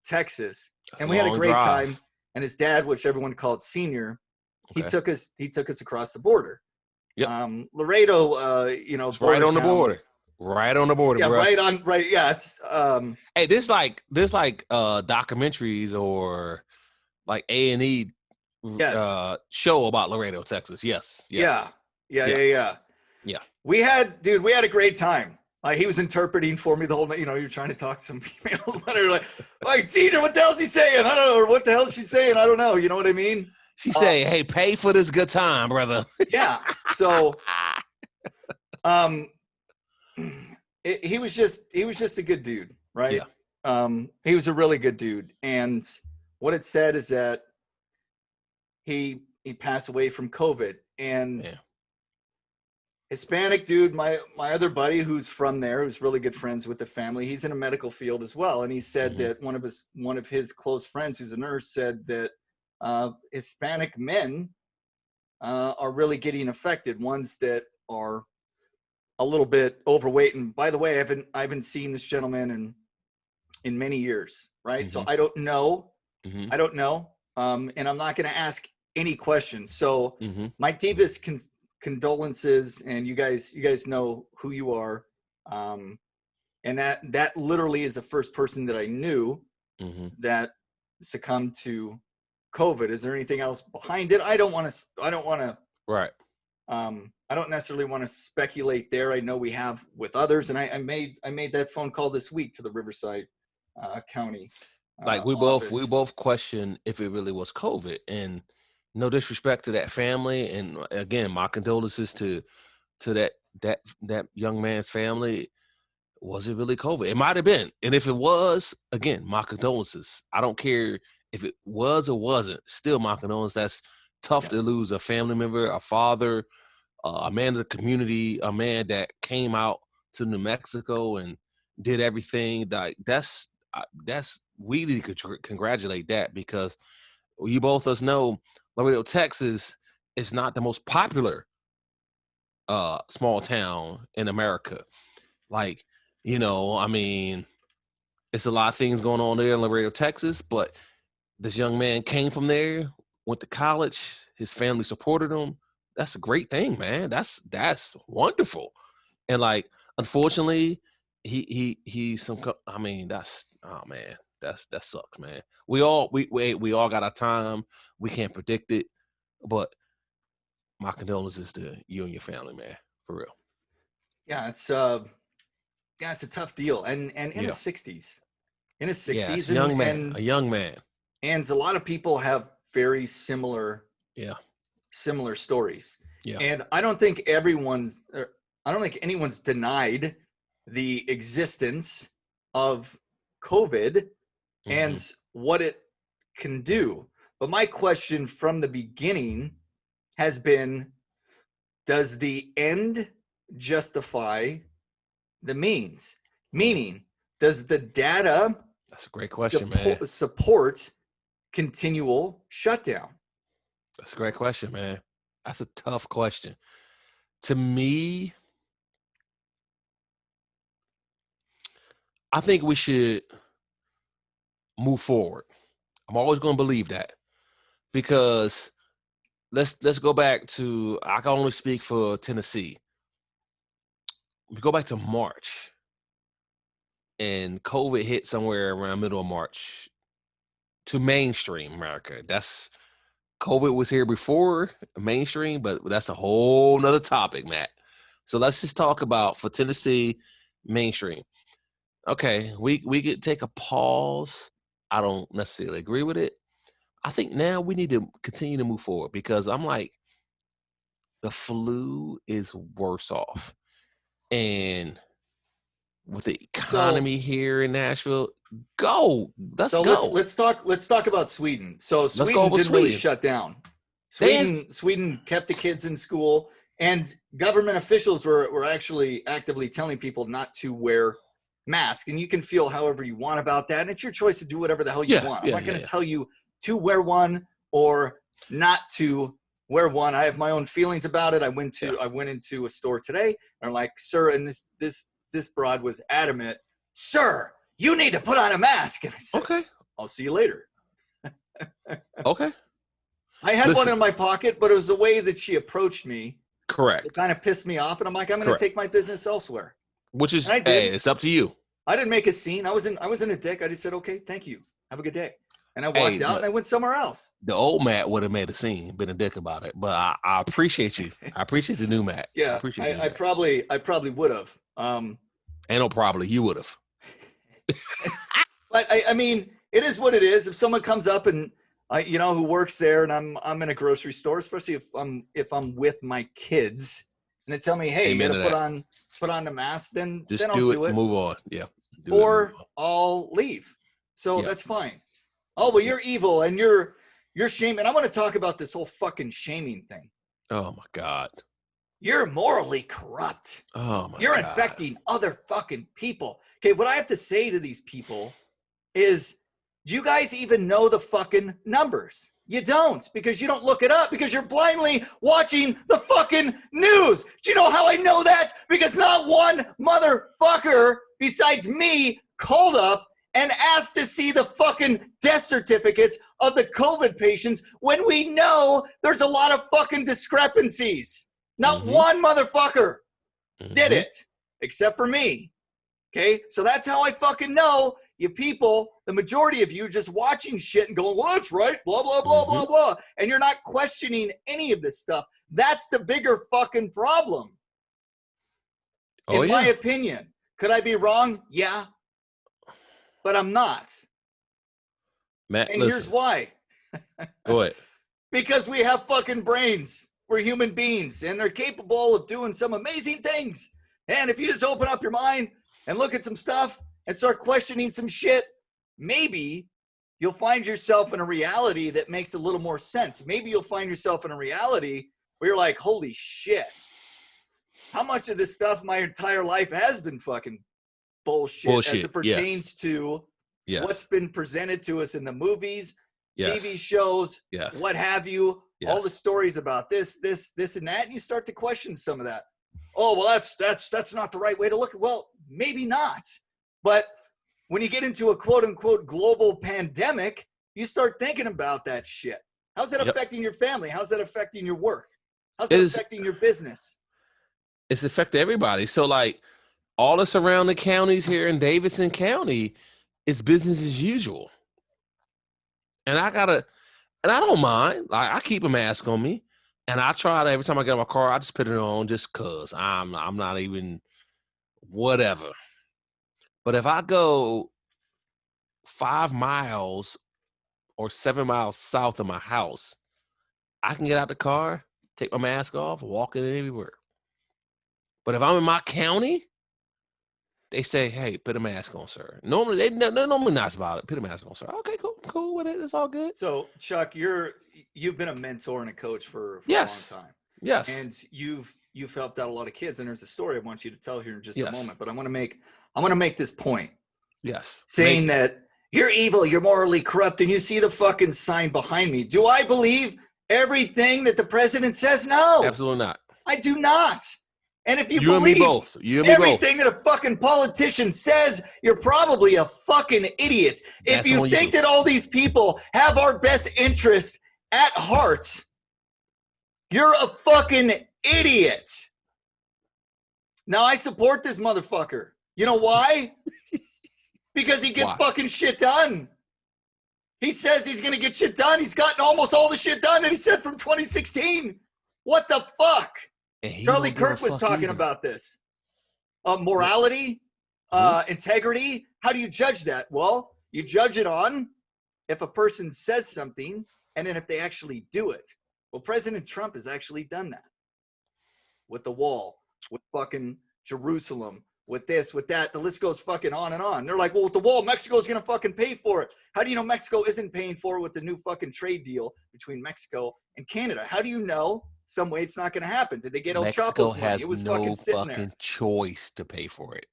Texas, and we had a great time. And his dad, which everyone called Senior, he took us across the border. Yep. Laredo, it's right on the border. Right on the border, yeah, bro. Right. Yeah, it's. Hey, there's like documentaries or like A&E show about Laredo, Texas. Yes. Yeah. We had a great time. He was interpreting for me the whole night. You're trying to talk to some female. like, Senior, what the hell's he saying? I don't know. Or what the hell is she saying? I don't know. You know what I mean? She say, "Hey, pay for this good time, brother." Yeah. So, he was just a good dude, right? Yeah. He was a really good dude, and what it said is that he passed away from COVID, and Hispanic dude, my other buddy who's from there, who's really good friends with the family, he's in a medical field as well, and he said that one of his close friends who's a nurse said that Hispanic men are really getting affected, ones that are a little bit overweight. And by the way, I haven't seen this gentleman in many years, right? So I don't know. I don't know. And I'm not going to ask any questions. So my deepest condolences, and you guys know who you are. And that literally is the first person that I knew that succumbed to COVID. Is there anything else behind it? I don't want to. Right. I don't necessarily want to speculate there. I know we have with others, and I made that phone call this week to the Riverside County. Like we office. both question if it really was COVID, and no disrespect to that family, and again, my condolences to that young man's family. Was it really COVID? It might have been. And if it was, again, my condolences. I don't care if it was or wasn't. Still, my condolences. That's tough to Yes. lose a family member, a father, a man of the community, a man that came out to New Mexico and did everything. Like that's we need to congratulate that, because you both us know Laredo, Texas is not the most popular small town in America. Like, I mean, it's a lot of things going on there in Laredo, Texas, but this young man came from there, went to college, his family supported him. That's a great thing, man. That's wonderful. And like, unfortunately, I mean, that's, oh man, that sucks, man. We all got our time. We can't predict it, but my condolences to you and your family, man, for real. Yeah, it's it's a tough deal, and in his 60s, Yes, and a young man. And a lot of people have very similar stories. Yeah. And I don't think anyone's denied the existence of COVID and what it can do. But my question from the beginning has been, does the end justify the means? Meaning, does the data That's a great question, man. support continual shutdown? That's a great question, man. That's a tough question. To me, I think we should move forward. I'm always going to believe that, because let's go back to, I can only speak for Tennessee. We go back to March, and COVID hit somewhere around middle of March to mainstream America. COVID was here before mainstream, but that's a whole nother topic, Matt. So let's just talk about, for Tennessee, mainstream. Okay, we could take a pause. I don't necessarily agree with it. I think now we need to continue to move forward, because I'm like, the flu is worse off. And with the economy here in Nashville, let's go. Let's talk about Sweden. So Sweden didn't really shut down. Sweden kept the kids in school, and government officials were actually actively telling people not to wear masks. And you can feel however you want about that, and it's your choice to do whatever the hell you want. I'm not going to tell you to wear one or not to wear one. I have my own feelings about it. I went into a store today, and I'm like, sir, and this broad was adamant, sir, you need to put on a mask. And I said, okay, I'll see you later. Okay. I had one in my pocket, but it was the way that she approached me. Correct. It kind of pissed me off, and I'm like, I'm going to take my business elsewhere. Which is, hey, it's up to you. I didn't make a scene. I wasn't a dick. I just said, okay, thank you. Have a good day. And I walked out, and I went somewhere else. The old Matt would have made a scene, been a dick about it. But I appreciate you. I appreciate the new Matt. Yeah, I probably would have. Ain't no probably. You would have. But I mean, it is what it is. If someone comes up and who works there, and I'm in a grocery store, especially if I'm with my kids, and they tell me, hey, you gotta put on the mask, then I'll do it. Move on. Yeah. Or I'll leave. So that's fine. Oh, well, you're evil and you're shaming. I want to talk about this whole fucking shaming thing. Oh my God. You're morally corrupt. Oh my God. You're infecting other fucking people. Okay, what I have to say to these people is, do you guys even know the fucking numbers? You don't, because you don't look it up, because you're blindly watching the fucking news. Do you know how I know that? Because not one motherfucker besides me called up and asked to see the fucking death certificates of the COVID patients when we know there's a lot of fucking discrepancies. Not one motherfucker did it, except for me. Okay, so that's how I fucking know you people, the majority of you, just watching shit and going, well, that's right, blah, blah, blah, blah, blah. And you're not questioning any of this stuff. That's the bigger fucking problem. In my opinion. Could I be wrong? Yeah. But I'm not. Matt, and here's why. Go ahead. Because we have fucking brains. We're human beings, and they're capable of doing some amazing things. And if you just open up your mind, and look at some stuff and start questioning some shit, maybe you'll find yourself in a reality that makes a little more sense. Maybe you'll find yourself in a reality where you're like, holy shit, how much of this stuff my entire life has been fucking bullshit as it pertains to what's been presented to us in the movies, TV shows, what have you, all the stories about this and that, and you start to question some of that. Oh, well, that's not the right way to look at. Well, maybe not. But when you get into a quote unquote global pandemic, you start thinking about that shit. How's that affecting your family? How's that affecting your work? How's that affecting your business? It's affecting everybody. So like all the surrounding counties here in Davidson County, it's business as usual. And I don't mind. Like, I keep a mask on me. And I try to, every time I get in my car, I just put it on just because I'm not even whatever. But if I go 5 miles or 7 miles south of my house, I can get out the car, take my mask off, walk in everywhere. But if I'm in my county, they say, hey, put a mask on, sir. Normally, they're normally nice about it. Put a mask on, sir. Okay, cool with it. It's all good. So, Chuck, you've been a mentor and a coach for a long time. Yes. And you've helped out a lot of kids. And there's a story I want you to tell here in just a moment. But I want to make this point. Yes. Saying that you're evil, you're morally corrupt, and you see the fucking sign behind me. Do I believe everything that the president says? No. Absolutely not. I do not. And if you believe everything that a fucking politician says, you're probably a fucking idiot. If you think that all these people have our best interests at heart, you're a fucking idiot. Now, I support this motherfucker. You know why? Because he gets fucking shit done. He says he's going to get shit done. He's gotten almost all the shit done that he said from 2016. What the fuck? Charlie Kirk was talking about this. Morality, integrity. How do you judge that? Well, you judge it on if a person says something and then if they actually do it. Well, President Trump has actually done that. With the wall, with fucking Jerusalem, with this, with that. The list goes fucking on and on. They're like, well, with the wall, Mexico's going to fucking pay for it. How do you know Mexico isn't paying for it with the new fucking trade deal between Mexico and Canada? How do you know some way it's not going to happen? Did they get El Chapo's money? It was fucking sitting there. Mexico has no fucking choice to pay for it.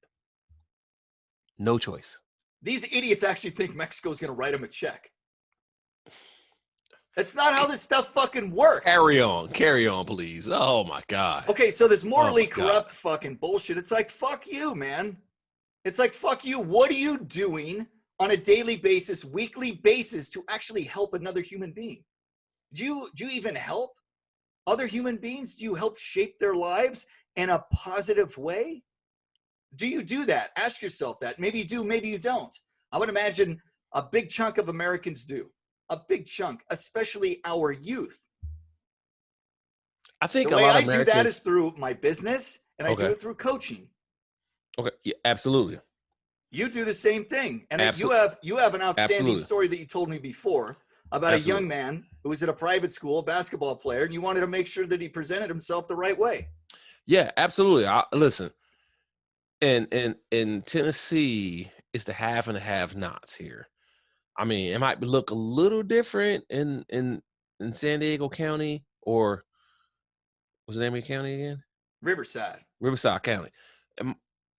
No choice. These idiots actually think Mexico's going to write them a check. That's not how this stuff fucking works. Carry on, please. Oh my God. Okay, so this morally corrupt fucking bullshit, it's like, fuck you, man. It's like, fuck you. What are you doing on a daily basis, weekly basis to actually help another human being? Do you even help other human beings? Do you help shape their lives in a positive way? Do you do that? Ask yourself that. Maybe you do, maybe you don't. I would imagine a big chunk of Americans do. A big chunk, especially our youth. I think the way I do that is through my business, and I do it through coaching. Okay, yeah, absolutely. You do the same thing, and you have an outstanding story that you told me before about a young man who was at a private school, a basketball player, and you wanted to make sure that he presented himself the right way. Yeah, absolutely. Listen, in Tennessee, it's the have and the have-nots here. I mean, it might look a little different in San Diego County, or what's the name of the county again? Riverside County.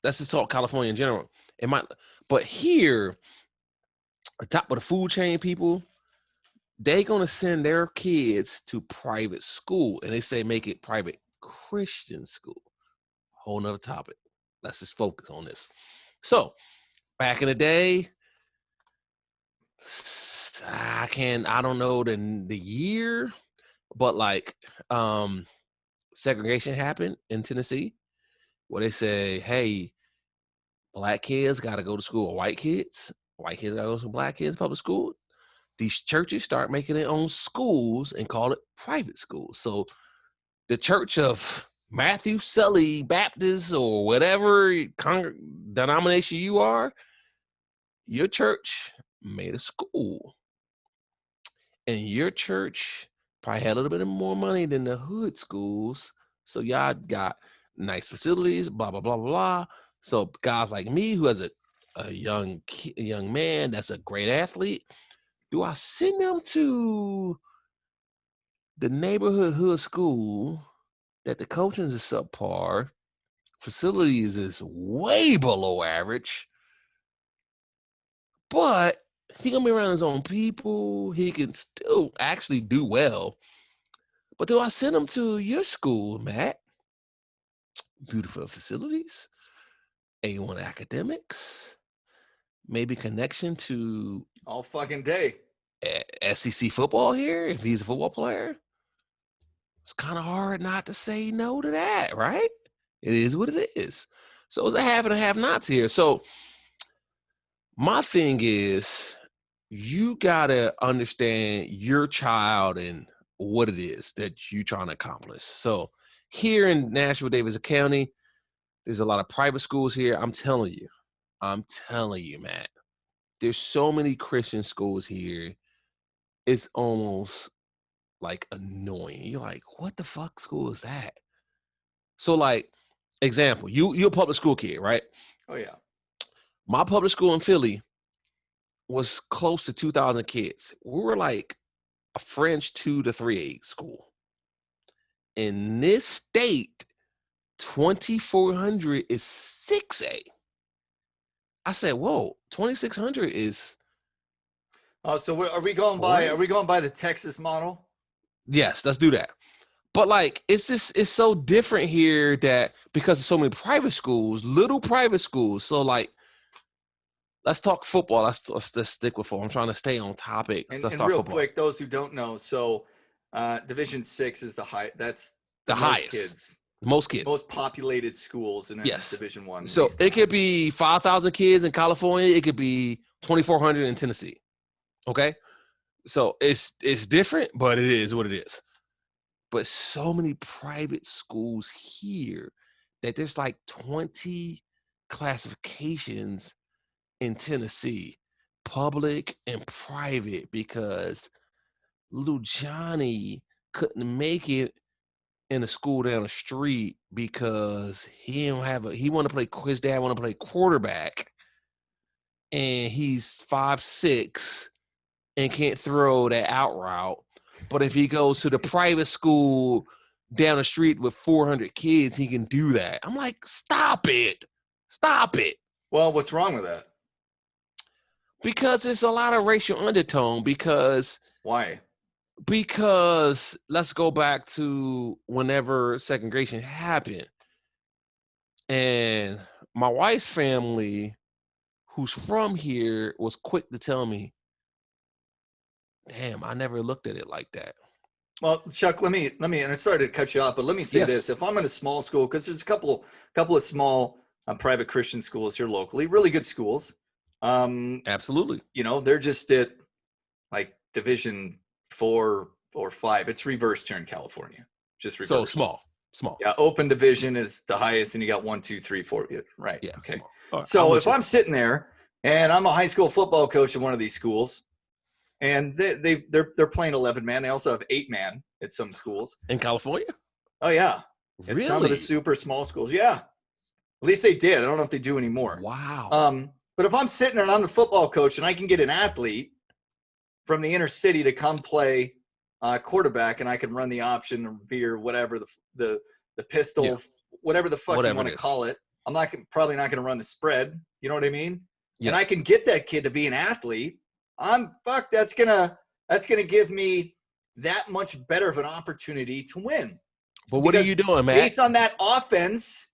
Let's just talk California in general. It might, but here, the top of the food chain people, they're gonna send their kids to private school, and they say make it private Christian school. Whole nother topic. Let's just focus on this. So, back in the day, I don't know the year, but like segregation happened in Tennessee where they say, hey, black kids got to go to school, white kids got to go to black kids public school. These churches start making their own schools and call it private schools. So the church of Matthew Sully Baptist or whatever denomination you are, your church made a school. And your church probably had a little bit more money than the hood schools. So y'all got nice facilities, blah, blah, blah, blah. So guys like me who has a young man that's a great athlete, do I send them to the neighborhood hood school that the coaching is subpar, facilities is way below average, but he gonna be around his own people, he can still actually do well. But do I send him to your school, Matt? Beautiful facilities, A1 academics, maybe connection to All fucking day. SEC football here if he's a football player. It's kind of hard not to say no to that, right? It is what it is. So it's a have and a have nots here. So my thing is, you gotta understand your child and what it is that you're trying to accomplish. So here in Nashville, Davidson County, there's a lot of private schools here. I'm telling you, Matt, there's so many Christian schools here. It's almost like annoying. You're like, what the fuck school is that? So like, example, you're a public school kid, right? Oh yeah. My public school in Philly was close to 2,000 kids. We were like a French 2 to 3A school. In this state, 2,400 is 6A. I said, whoa, 2,600 is. Oh, so are we going by the Texas model? Yes, let's do that. But like, it's so different here that because of so many private schools, little private schools. So like, let's talk football. Let's stick with football. I'm trying to stay on topic. And let's real football. quick, those who don't know, so Division 6 is the high. That's the most highest. Kids. Most kids. Most populated schools in Division 1. So it could be 5,000 kids in California. It could be 2,400 in Tennessee. Okay? So it's different, but it is what it is. But so many private schools here that there's like 20 classifications in Tennessee, public and private, because little Johnny couldn't make it in a school down the street because he want to play, his dad want to play quarterback, and he's 5'6" and can't throw that out route. But if he goes to the private school down the street with 400 kids, he can do that. I'm like, stop it. Well, what's wrong with that? Because it's a lot of racial undertone. Why? Because let's go back to whenever segregation happened. And my wife's family, who's from here, was quick to tell me, damn, I never looked at it like that. Well, Chuck, let me, and I started to cut you off, but let me say this. If I'm in a small school, because there's a couple of small private Christian schools here locally, really good schools. Absolutely. You know, they're just at like Division 4 or 5. It's reversed here in California. Just reversed. So small. Yeah, open division is the highest, and you got 1, 2, 3, 4. Right. Yeah. Okay. Right, so if I'm sitting there and I'm a high school football coach at one of these schools, and they're playing 11-man. They also have 8-man at some schools in California. Oh yeah, really? At some of the super small schools. Yeah, at least they did. I don't know if they do anymore. Wow. But if I'm sitting there and I'm the football coach and I can get an athlete from the inner city to come play quarterback, and I can run the option or veer, whatever the pistol, whatever the fuck you want to call it. I'm probably not going to run the spread. You know what I mean? Yes. And I can get that kid to be an athlete. That's gonna give me that much better of an opportunity to win. But what are you doing, man? Based on that offense,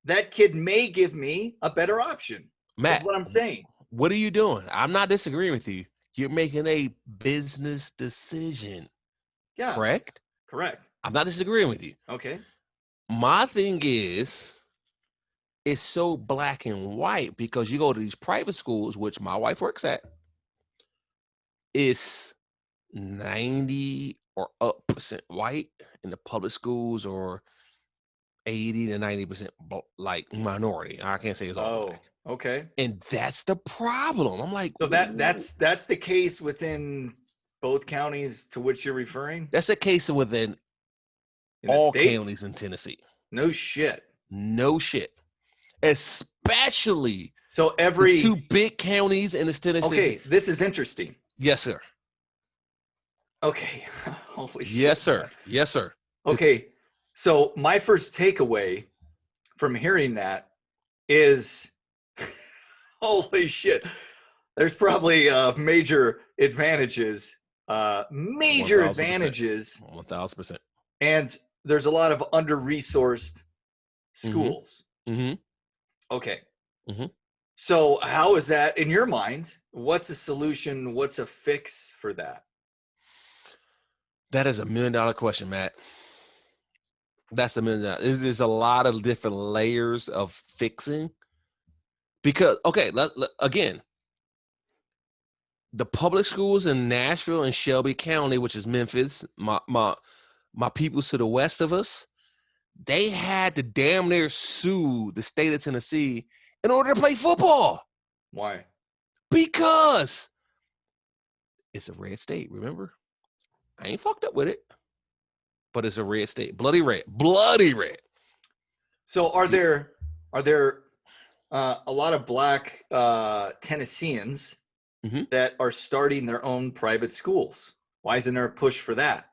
that kid may give me a better option. Matt, that's what I'm saying. What are you doing? I'm not disagreeing with you. You're making a business decision. Yeah. Correct? Correct. I'm not disagreeing with you. Okay. My thing is, it's so black and white because you go to these private schools, which my wife works at, it's 90 or up % white, in the public schools, or 80 to 90% like minority. I can't say it's all black. Okay. And that's the problem. I'm like, so that's the case within both counties to which you're referring? That's the case within all counties in Tennessee. No shit. No shit. Especially So the two big counties in the state of okay, this is interesting. Yes, sir. Okay. Holy shit. Yes, sir. Man. Yes, sir. Okay. So my first takeaway from hearing that is holy shit. There's probably major advantages. Major 1000%. advantages. 1000%. And there's a lot of under-resourced schools. Mm-hmm. Okay. Mm-hmm. So how is that in your mind? What's a solution? What's a fix for that? That is $1 million question, Matt. That's $1 million. There's a lot of different layers of fixing. Because, okay, again, the public schools in Nashville and Shelby County, which is Memphis, my peoples to the west of us, they had to damn near sue the state of Tennessee in order to play football. Why? Because it's a red state, remember? I ain't fucked up with it. But it's a red state. Bloody red. Bloody red. So are there a lot of black Tennesseans that are starting their own private schools? Why isn't there a push for that?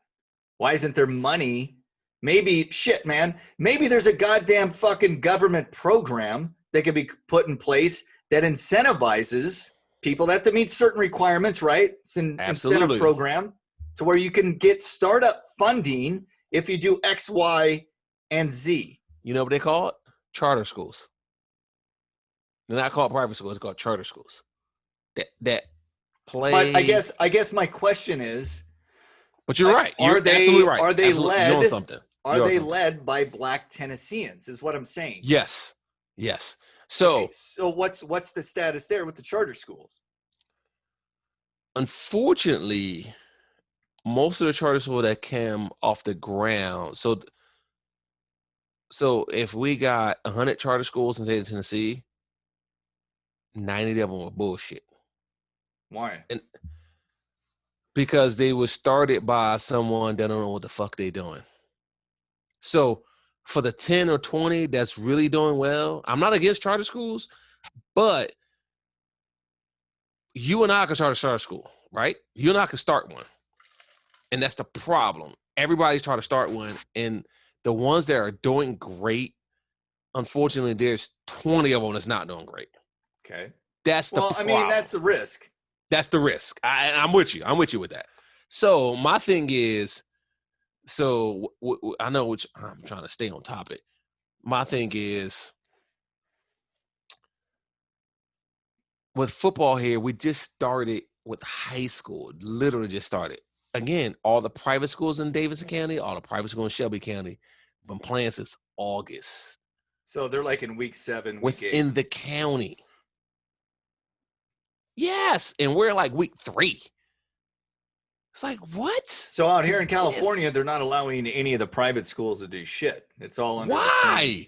Why isn't there money? Maybe, shit, man, maybe there's a goddamn fucking government program that could be put in place that incentivizes people that have to meet certain requirements, right? It's an incentive program to where you can get startup funding if you do X, Y, and Z. You know what they call it? Charter schools. They're not called private schools. It's called charter schools. That play. But I guess my question is. But you're right. You're absolutely right. Are they led? Something. Are they led by black Tennesseans? Is what I'm saying. Yes. Yes. So. Okay, so what's the status there with the charter schools? Unfortunately, most of the charter schools that came off the ground. So if we got 100 charter schools in the state of Tennessee, 90 of them were bullshit. Why? Because they were started by someone that don't know what the fuck they doing. So for the 10 or 20 that's really doing well, I'm not against charter schools, but you and I can start a charter school, right? You and I can start one. And that's the problem. Everybody's trying to start one. And the ones that are doing great, unfortunately, there's 20 of them that's not doing great. Okay. That's the problem. I mean, that's the risk. That's the risk. I'm with you. I'm with you with that. So my thing is, I know which I'm trying to stay on topic. My thing is, with football here, we just started with high school. Literally just started. Again, all the private schools in Davidson County, all the private schools in Shelby County, been playing since August. So they're like in week 7, week 8. Within the county. Yes, and we're like week 3. It's like, what? So out here in California, they're not allowing any of the private schools to do shit. It's all under the same.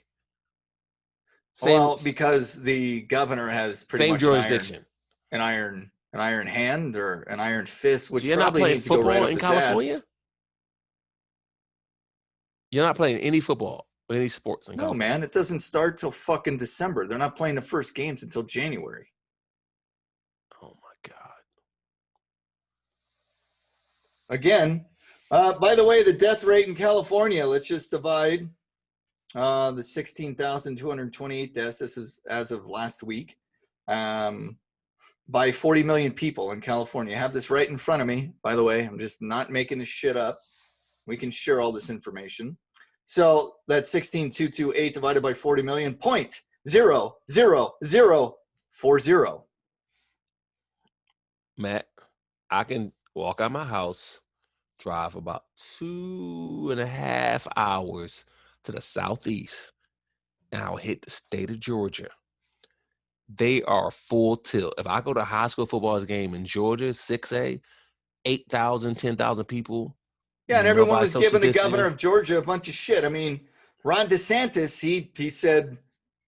Well, because the governor has pretty much an iron hand or an iron fist, which probably needs to go right up his ass. You're not playing any football or any sports in California. No, man, it doesn't start till fucking December. They're not playing the first games until January. Oh my God. Again, by the way, the death rate in California, let's just divide the 16,228 deaths. This is as of last week. By 40 million people in California. I have this right in front of me, by the way. I'm just not making this shit up. We can share all this information. So that's 16,228 divided by 40 million, 0.00040. Matt, I can walk out my house, drive about 2.5 hours to the southeast, and I'll hit the state of Georgia. They are full tilt. If I go to a high school football game in Georgia, 6A, 8,000, 10,000 people. Yeah, and everyone was giving the governor of Georgia a bunch of shit. I mean, Ron DeSantis, he said,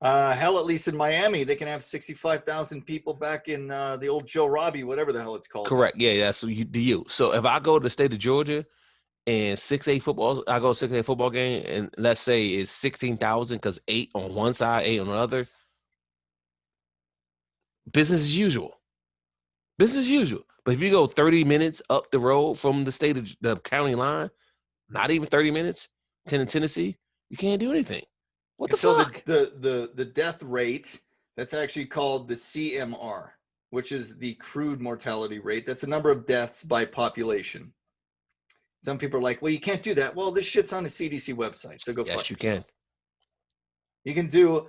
hell, at least in Miami, they can have 65,000 people back in the old Joe Robbie, whatever the hell it's called. Correct. Yeah, that's so. So if I go to the state of Georgia and 6A football, I go 6A football game, and let's say it's 16,000 because 8 on one side, 8 on the other. Business as usual. Business as usual. But if you go 30 minutes up the road from the state of the county line, not even 30 minutes, Tennessee, you can't do anything. What the fuck? The death rate, that's actually called the CMR, which is the crude mortality rate. That's the number of deaths by population. Some people are like, well, you can't do that. Well, this shit's on the CDC website, so go fuck yourself. Yes, you can. You can do,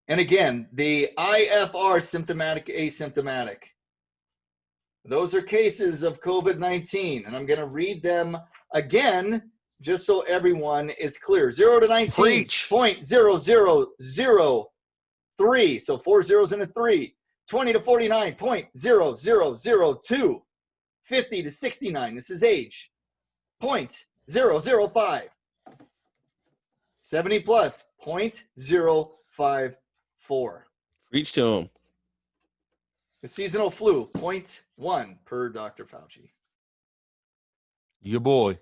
and again, the IFR, symptomatic, asymptomatic. Those are cases of COVID-19, and I'm going to read them again just so everyone is clear. 0 to 19, Preach. 0.0003, so 4 zeros and a 3. 20 to 49, 0.0002. 50 to 69, this is age, 0.005. 70 plus, 0.054. Preach to him. The seasonal flu, 0.1 per Dr. Fauci. Your boy.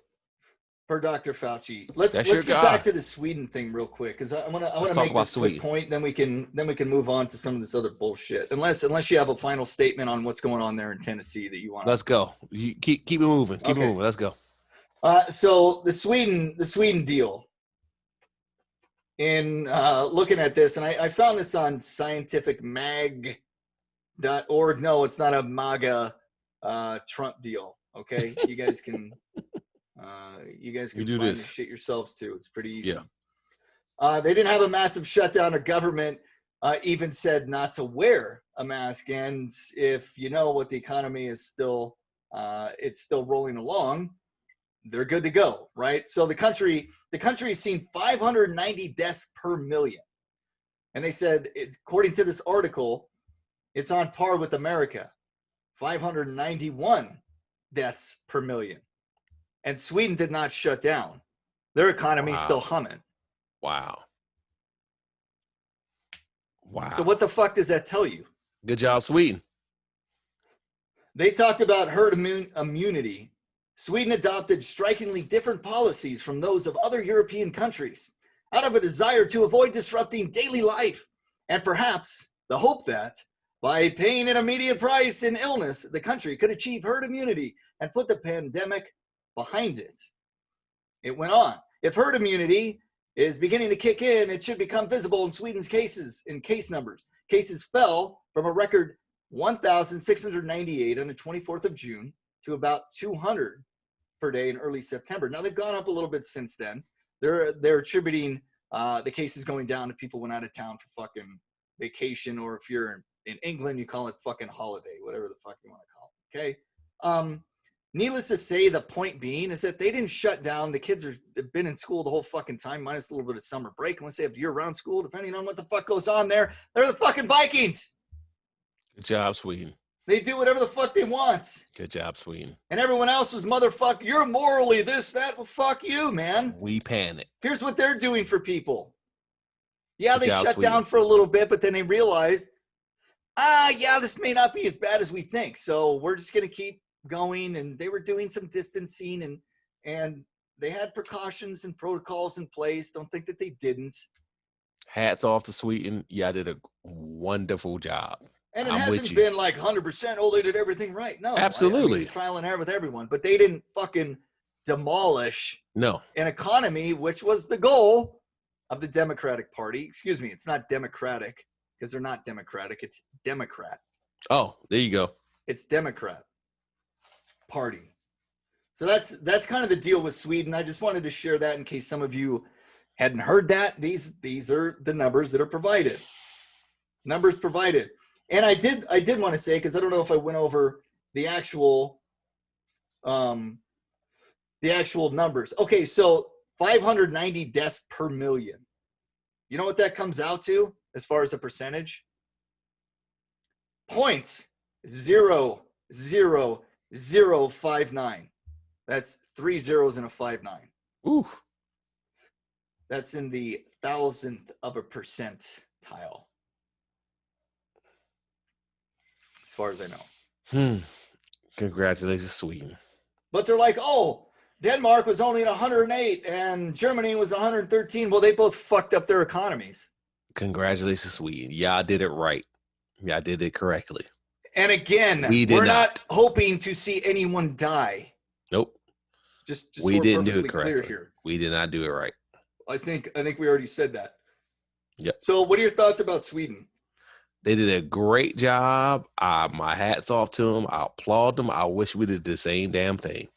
Per Dr. Fauci. Let's get back to the Sweden thing real quick, because I want to make this quick point. Then we can move on to some of this other bullshit. Unless you have a final statement on what's going on there in Tennessee that you want. Let's go. You keep it moving. Keep it moving. Let's go. So the Sweden deal. In looking at this, and I found this on scientificmag.org. No, it's not a MAGA Trump deal. Okay, you guys can find this shit yourselves too. It's pretty easy. Yeah. They didn't have a massive shutdown. Our government even said not to wear a mask. And if you know what the economy is still, it's still rolling along, they're good to go, right? So the country has seen 590 deaths per million. And they said, according to this article, it's on par with America, 591 deaths per million. And Sweden did not shut down. Their economy is still humming. Wow. So what the fuck does that tell you? Good job, Sweden. They talked about herd immunity. Sweden adopted strikingly different policies from those of other European countries out of a desire to avoid disrupting daily life and perhaps the hope that by paying an immediate price in illness, the country could achieve herd immunity and put the pandemic behind it. It went on. If herd immunity is beginning to kick in, it should become visible in Sweden's case numbers. Cases fell from a record 1,698 on the 24th of June to about 200 per day in early September. Now, they've gone up a little bit since then. They're attributing the cases going down to people went out of town for fucking vacation, or if you're in England, you call it fucking holiday, whatever the fuck you want to call it, okay? Needless to say, the point being is that they didn't shut down. The kids have been in school the whole fucking time, minus a little bit of summer break, unless they have year-round school, depending on what the fuck goes on there. They're the fucking Vikings. Good job, Sweden. They do whatever the fuck they want. Good job, Sweden. And everyone else was motherfucker, you're morally this, that. Well, fuck you, man. We panic. Here's what they're doing for people. Yeah, they shut down for a little bit, but then they realized, yeah, this may not be as bad as we think. So we're just going to keep going. And they were doing some distancing and they had precautions and protocols in place. Don't think that they didn't. Hats off to Sweden. Yeah, I did a wonderful job. And it hasn't been like 100%, oh, they did everything right. No. Absolutely. It's trial and error with everyone. But they didn't fucking demolish an economy, which was the goal of the Democratic Party. Excuse me, it's not Democratic because they're not Democratic. It's Democrat. Oh, there you go. It's Democrat Party. So that's kind of the deal with Sweden. I just wanted to share that in case some of you hadn't heard that. These are the numbers that are provided. Numbers provided. And I did want to say, because I don't know if I went over the actual numbers. Okay, so 590 deaths per million. You know what that comes out to as far as a percentage? 0.00059. That's 3 zeros and a 59. Ooh. That's in the thousandth of a percentile. As far as I know. Congratulations, Sweden. But they're like, oh, Denmark was only at 108 and Germany was 113. Well, they both fucked up their economies. Congratulations, Sweden. Y'all did it right. Y'all did it correctly. And again, we're not hoping to see anyone die. Nope. Just we so didn't do it clear correctly. here. We did not do it right. I think we already said that. Yep. So what are your thoughts about Sweden? They did a great job. My hat's off to them. I applaud them. I wish we did the same damn thing.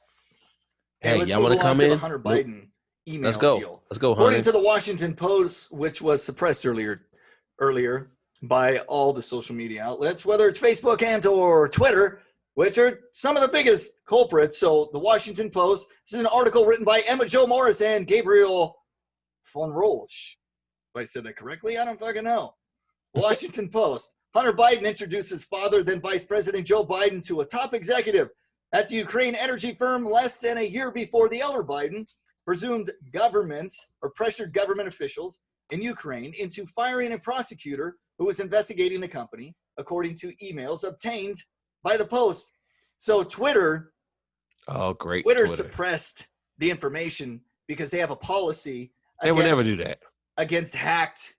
Hey, y'all want to come in? The Hunter Biden email Let's go. deal. Let's go, Hunter. According to the Washington Post, which was suppressed earlier by all the social media outlets, whether it's Facebook and or Twitter, which are some of the biggest culprits. So the Washington Post, this is an article written by Emma Jo Morris and Gabriel von Rolsch. If I said that correctly, I don't fucking know. Washington Post. Hunter Biden introduces father, then Vice President Joe Biden to a top executive at the Ukraine energy firm less than a year before the elder Biden presumed government or pressured government officials in Ukraine into firing a prosecutor who was investigating the company, according to emails obtained by the Post. So Twitter, Twitter suppressed the information because they have a policy. They would never do that against hacked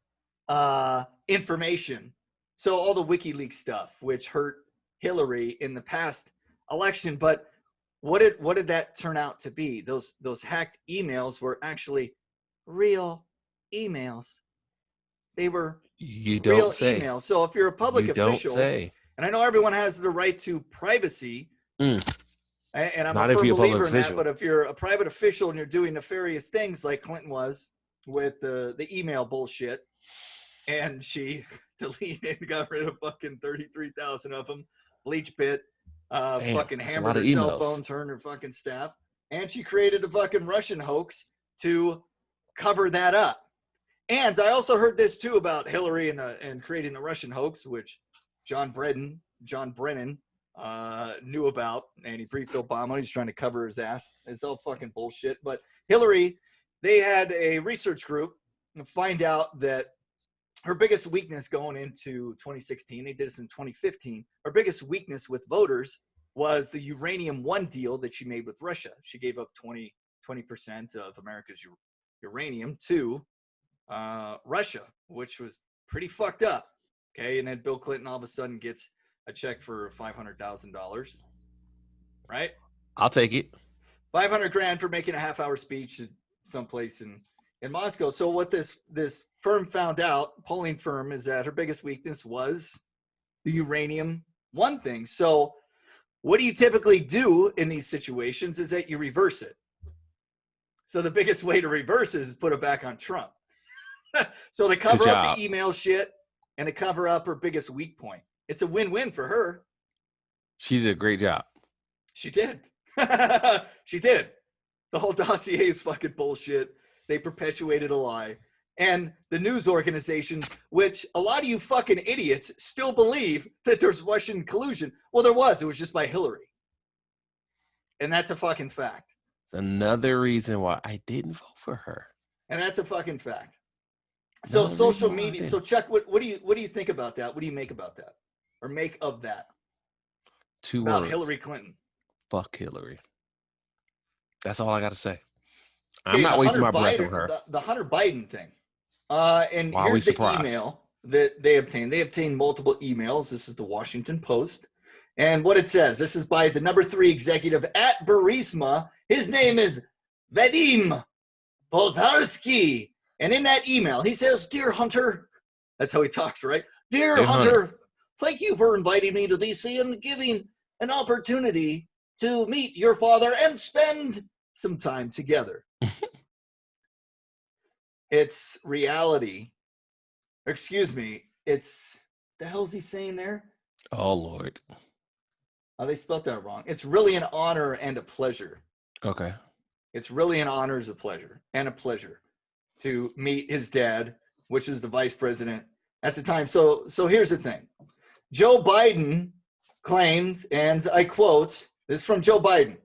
information. So all the WikiLeaks stuff, which hurt Hillary in the past election, but what did that turn out to be? Those hacked emails were actually real emails. They were real emails. So if you're a public official, and I know everyone has the right to privacy, and I'm a firm believer in that, but if you're a private official and you're doing nefarious things like Clinton was with the email bullshit, and she deleted, got rid of fucking 33,000 of them, bleach pit, fucking hammered her cell phones, her and her fucking staff, and she created the fucking Russian hoax to cover that up. And I also heard this too about Hillary and creating the Russian hoax, which John Brennan knew about, and he briefed Obama. He's trying to cover his ass. It's all fucking bullshit. But Hillary, they had a research group find out that her biggest weakness going into 2016, they did this in 2015, her biggest weakness with voters was the Uranium One deal that she made with Russia. She gave up 20% of America's uranium to Russia, which was pretty fucked up. Okay, and then Bill Clinton all of a sudden gets a check for $500,000, right? I'll take it. $500,000 for making a half-hour speech at someplace in Moscow. So what this firm found out, polling firm, is that her biggest weakness was the Uranium One thing. So what do you typically do in these situations is that you reverse it. So the biggest way to reverse it is put it back on Trump. So they cover up the email shit and they cover up her biggest weak point. It's a win-win for her. She did a great job. She did. She did. The whole dossier is fucking bullshit. They perpetuated a lie. And the news organizations, which a lot of you fucking idiots still believe that there's Russian collusion. Well, there was. It was just by Hillary. And that's a fucking fact. It's another reason why I didn't vote for her. And that's a fucking fact. So social media. So Chuck, what do you think about that? What do you make about that? Or make of that? About Hillary Clinton. Fuck Hillary. That's all I got to say. I'm not wasting my breath on her. The Hunter Biden thing. And here's the email that they obtained. They obtained multiple emails. This is the Washington Post. And what it says, this is by the number 3 executive at Burisma. His name is Vadim Polzarski. And in that email, he says, "Dear Hunter," that's how he talks, right? "Dear Hunter, thank you for inviting me to DC and giving an opportunity to meet your father and spend some time together." It's reality. Excuse me. It's, the hell's he saying there? Oh, Lord. Oh, they spelled that wrong. It's really an honor and a pleasure. Okay. It's really an honor and a pleasure to meet his dad, which is the vice president at the time. So here's the thing. Joe Biden claimed, and I quote, this is from Joe Biden,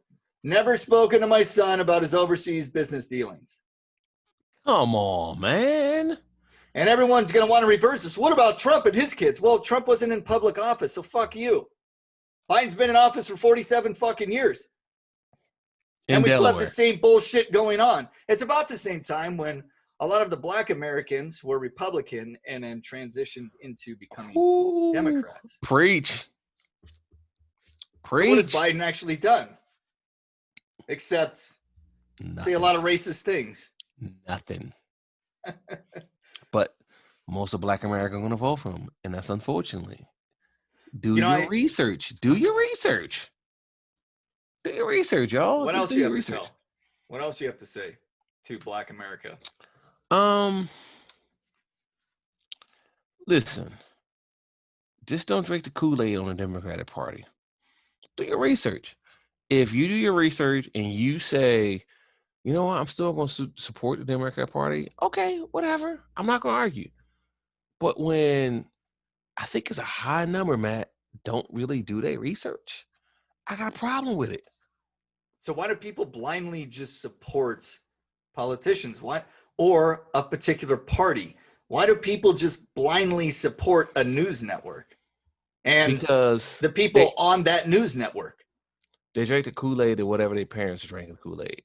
"Never spoken to my son about his overseas business dealings." Come on, man. And everyone's going to want to reverse this. What about Trump and his kids? Well, Trump wasn't in public office, so fuck you. Biden's been in office for 47 fucking years. In And we still have the Delaware. same bullshit going on. It's about the same time when a lot of the black Americans were Republican and then transitioned into becoming Ooh, Democrats. preach. So what has Preach. Biden actually done? Except say Nothing. a lot of racist things. Nothing. But most of Black America are going to vote for him, and that's unfortunately. Do your research. Do your research. Do your research, y'all. What Just else do you your have research. to tell? What else you have to say to Black America? Listen. Just don't drink the Kool-Aid on the Democratic Party. Do your research. If you do your research and you say, you know what, I'm still going to support the Democratic Party, okay, whatever. I'm not going to argue. But when I think it's a high number, Matt, don't really do their research, I got a problem with it. So why do people blindly just support politicians? Why, or a particular party? Why do people just blindly support a news network and Because the people on that news network? They drink the Kool-Aid or whatever their parents are drinking Kool-Aid,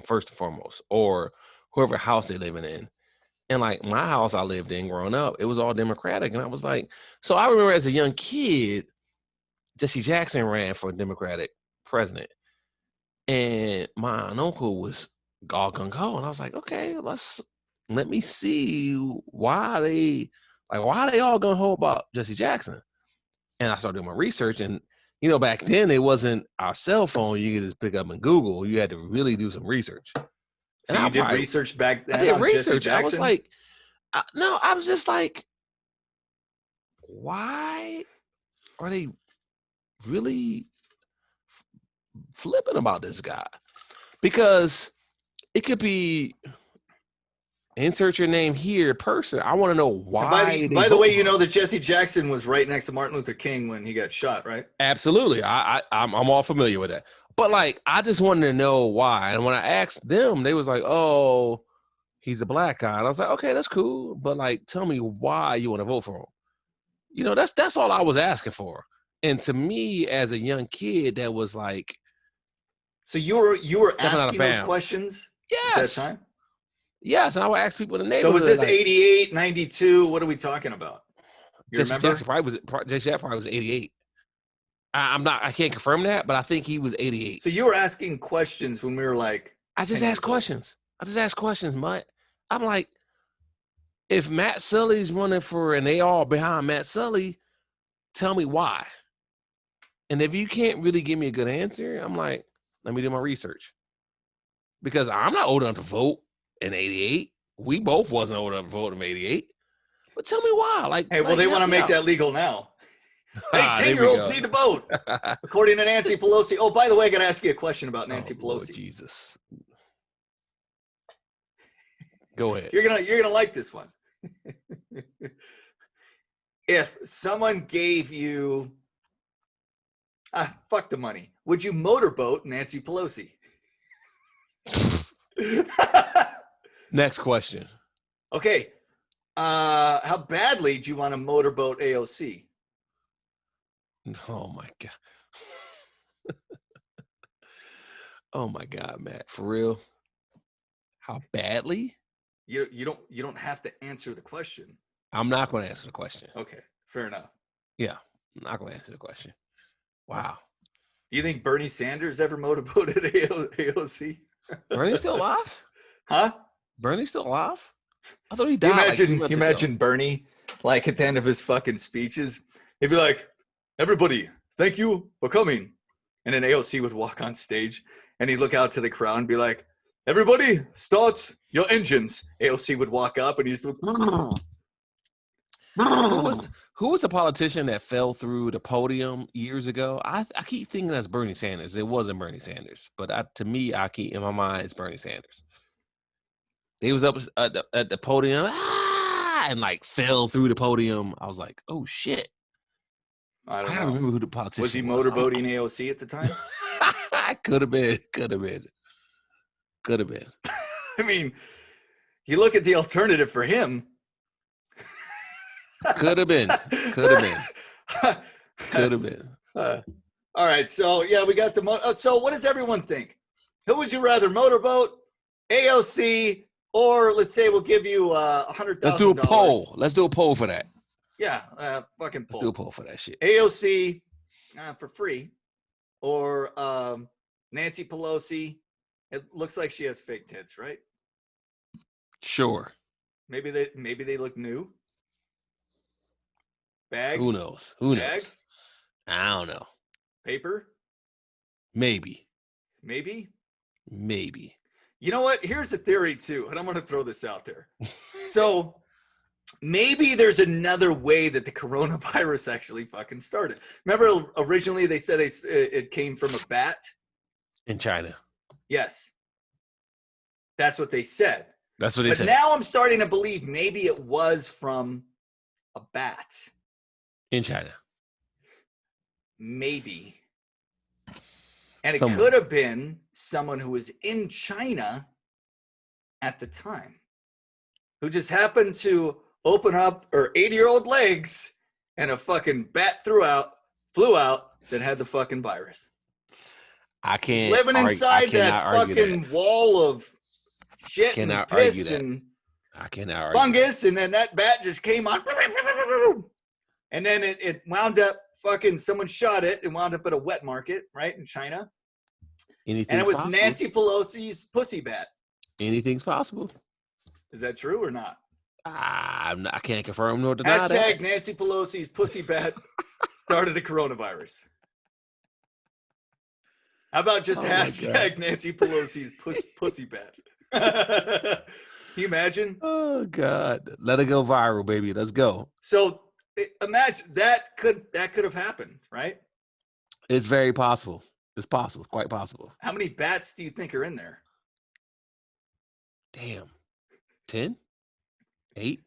first and foremost, or whoever house they're living in. And like my house I lived in growing up, it was all Democratic. And I was like, so I remember as a young kid, Jesse Jackson ran for Democratic president. And my aunt and uncle was all gung-ho. And I was like, okay, let me see why they all gung-ho about Jesse Jackson. And I started doing my research. And, you know, back then it wasn't our cell phone. You could just pick up and Google. You had to really do some research. So you did research back then on Jesse Jackson? I was like, I was just like, why are they really flipping about this guy? Because it could be insert your name here, person. I want to know why. By the way, you know that Jesse Jackson was right next to Martin Luther King when he got shot, right? Absolutely. I'm all familiar with that. But like, I just wanted to know why. And when I asked them, they was like, oh, he's a black guy. And I was like, okay, that's cool. But like, tell me why you want to vote for him. You know, that's all I was asking for. And to me, as a young kid, that was like. So you were asking those questions at that time? Yes, and I would ask people in the neighborhood. So was this like, 88, 92? What are we talking about? You remember? Jesse Jackson probably was 88. I can't confirm that, but I think he was 88. So you were asking questions when we were like. I just asked questions. Mutt. I'm like, if Matt Sully's running for and they all behind Matt Sully, tell me why. And if you can't really give me a good answer, I'm like, let me do my research. Because I'm not old enough to vote in 88. We both wasn't old enough to vote in 88. But tell me why. Like, hey, well, they want to make that legal now. Hey, 10-year-olds need to vote, according to Nancy Pelosi. Oh, by the way, I got to ask you a question about Nancy Pelosi. Lord Jesus. Go ahead. You're gonna like this one. If someone gave you fuck the money, would you motorboat Nancy Pelosi? Next question. Okay. How badly do you want to motorboat AOC? Oh my God. Oh my God, Matt. For real? How badly? You don't have to answer the question. I'm not going to answer the question. Okay, fair enough. Yeah, I'm not going to answer the question. Wow. Do you think Bernie Sanders ever motorboated AOC? Bernie's still alive? Huh? Bernie's still alive? I thought he died. You imagine Bernie, like at the end of his fucking speeches, he'd be like, everybody, thank you for coming. And then AOC would walk on stage and he'd look out to the crowd and be like, everybody, start your engines. AOC would walk up and he's who was a politician that fell through the podium years ago? I keep thinking that's Bernie Sanders. It wasn't Bernie Sanders, but to me, I keep in my mind it's Bernie Sanders. They was up at the podium and like fell through the podium. I was like, oh shit. I don't know. remember who the politician was. Was he motorboating AOC at the time? Could have been. I mean, you look at the alternative for him. Could have been. All right. So, yeah, we got so what does everyone think? Who would you rather, motorboat, AOC, or let's say we'll give you $100,000. Let's do a poll. Let's do a poll for that. Yeah, fucking poll. Let's do a poll for that shit. AOC for free, or Nancy Pelosi. It looks like she has fake tits, right? Sure. Maybe they look new. Bag. Who knows? Who knows? I don't know. Paper. Maybe. You know what? Here's a theory too, and I'm going to throw this out there. So maybe there's another way that the coronavirus actually fucking started. Remember, originally they said it came from a bat in China. Yes, that's what they said. That's what they said. But now I'm starting to believe maybe it was from a bat in China. Maybe. And it could have been someone who was in China at the time, who just happened to open up her 80-year-old legs and a fucking bat flew out that had the fucking virus. I can't living inside that fucking wall of shit and piss and fungus, and then that bat just came on, and then it wound up fucking, someone shot it and wound up at a wet market, right, in China. And it was possible. Nancy Pelosi's pussy bat. Anything's possible. Is that true or not? I can't confirm nor deny that. Nancy Pelosi's pussy bat started the coronavirus. How about just hashtag Nancy Pelosi's pussy bat? Can you imagine? Oh God, let it go viral, baby. Let's go. So imagine that could have happened, right? It's very possible. It's possible, quite possible. How many bats do you think are in there? Damn, 10, 8,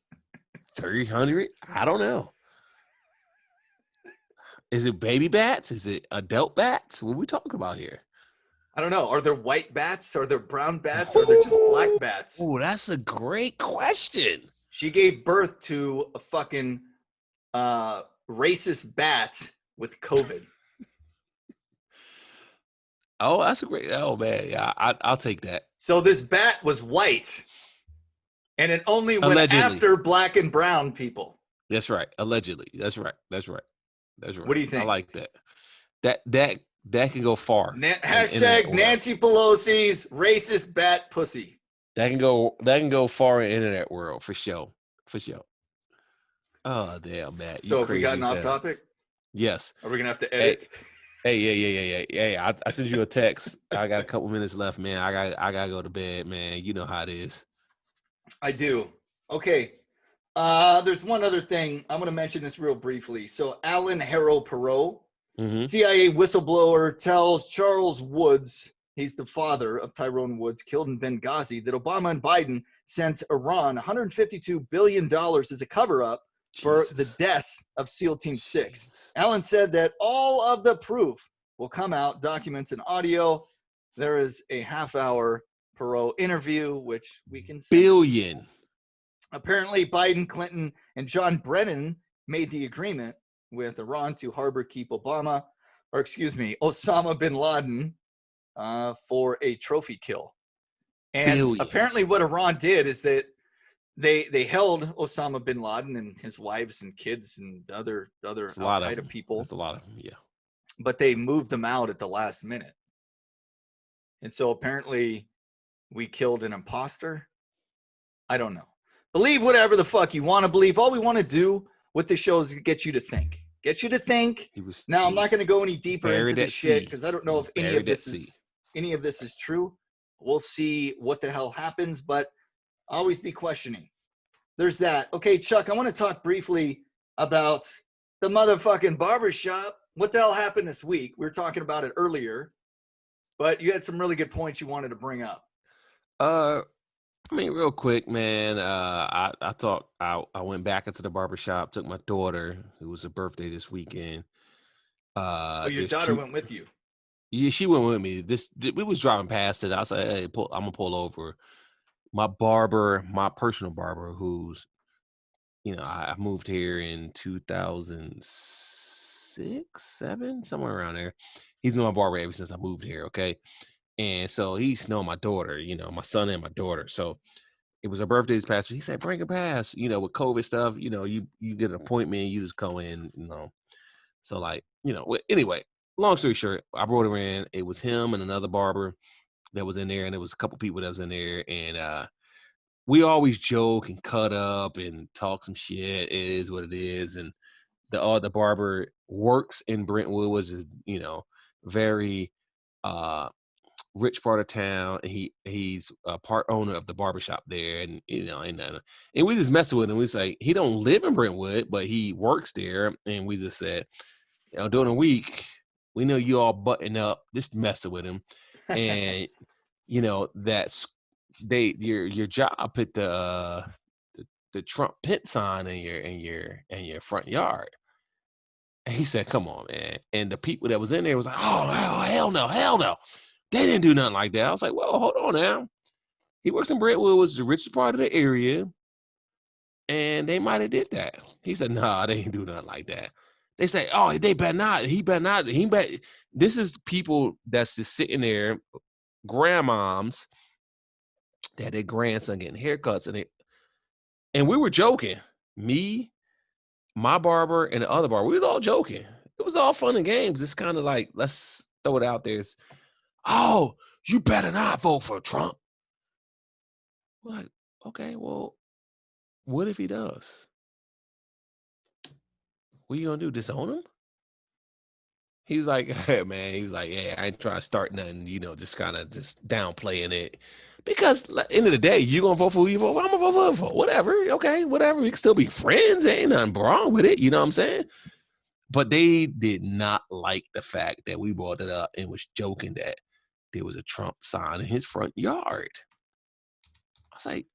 300. I don't know. Is it baby bats? Is it adult bats? What are we talking about here? I don't know. Are there white bats? Are there brown bats? Or are there just black bats? Oh, that's a great question. She gave birth to a fucking racist bat with COVID. Oh, that's a great. Oh man, yeah, I'll take that. So this bat was white, and it only went after black and brown people. That's right. Allegedly. That's right. What do you think? I like that. That can go far. Hashtag Nancy Pelosi's racist bat pussy. That can go far in the internet world for sure. Oh damn, Matt. So if we gotten off topic? Yes. Are we gonna have to edit? Hey, yeah. I sent you a text. I got a couple minutes left, man. I gotta go to bed, man. You know how it is. I do. Okay. There's one other thing. I'm going to mention this real briefly. So Alan Harrow Perot, CIA whistleblower, tells Charles Woods, he's the father of Tyrone Woods, killed in Benghazi, that Obama and Biden sent Iran $152 billion as a cover-up for the deaths of SEAL Team 6. Alan said that all of the proof will come out, documents and audio. There is a half-hour Perot interview, which we can see. Billion. Apparently, Biden, Clinton, and John Brennan made the agreement with Iran to harbor keep Osama bin Laden for a trophy kill. And apparently what Iran did is that they held Osama bin Laden and his wives and kids and other Al-Qaeda people. That's a lot of them, yeah. But they moved them out at the last minute. And so apparently we killed an imposter. I don't know. Believe whatever the fuck you want to believe. All we want to do with the show is get you to think. Now, I'm not going to go any deeper into this shit because I don't know if any of this is true. We'll see what the hell happens, but always be questioning. There's that. Okay, Chuck, I want to talk briefly about the motherfucking barbershop. What the hell happened this week? We were talking about it earlier, but you had some really good points you wanted to bring up. I mean, real quick, man, I went back into the barbershop, took my daughter, who was her birthday this weekend. Your daughter went with you? Yeah, she went with me. We was driving past it. I said, hey, I'm going to pull over. My personal barber, who's, I moved here in 2006, 2007, somewhere around there. He's been my barber ever since I moved here, okay? And so he's knowing my daughter, my son and my daughter. So it was her birthday this past week. He said, bring her past, with COVID stuff, you get an appointment, you just go in, So anyway, long story short, I brought her in. It was him and another barber that was in there, and there was a couple people that was in there, and we always joke and cut up and talk some shit. It is what it is. And the barber works in Brentwood, which is, very rich part of town, and he's a part owner of the barbershop there, and and we just messing with him. We say he don't live in Brentwood, but he works there, and we just said, during the week, we know you all button up, just messing with him, and that's your job put the Trump pit sign in your front yard. And he said, "Come on, man!" And the people that was in there was like, "Oh, hell no, hell no, they didn't do nothing like that." I was like, "Well, hold on now. He works in Brentwood, was the richest part of the area, and they might have did that." He said, "Nah, they didn't do nothing like that." They say, "Oh, they better not. He better not. He bet." This is people that's just sitting there, grandmoms, that their grandson getting haircuts, and we were joking. Me, my barber, and the other barber, we was all joking. It was all fun and games. It's kind of like, let's throw it out there. It's, oh, you better not vote for Trump. We're like, okay, well, what if he does? What are you gonna do? Disown him? He's like, hey, man. He was like, yeah, I ain't trying to start nothing. Just kind of just downplaying it. Because at the end of the day, you gonna vote for who you vote for. I'm gonna vote for whatever. Okay, whatever. We can still be friends. There ain't nothing wrong with it. You know what I'm saying? But they did not like the fact that we brought it up and was joking that there was a Trump sign in his front yard. I was like,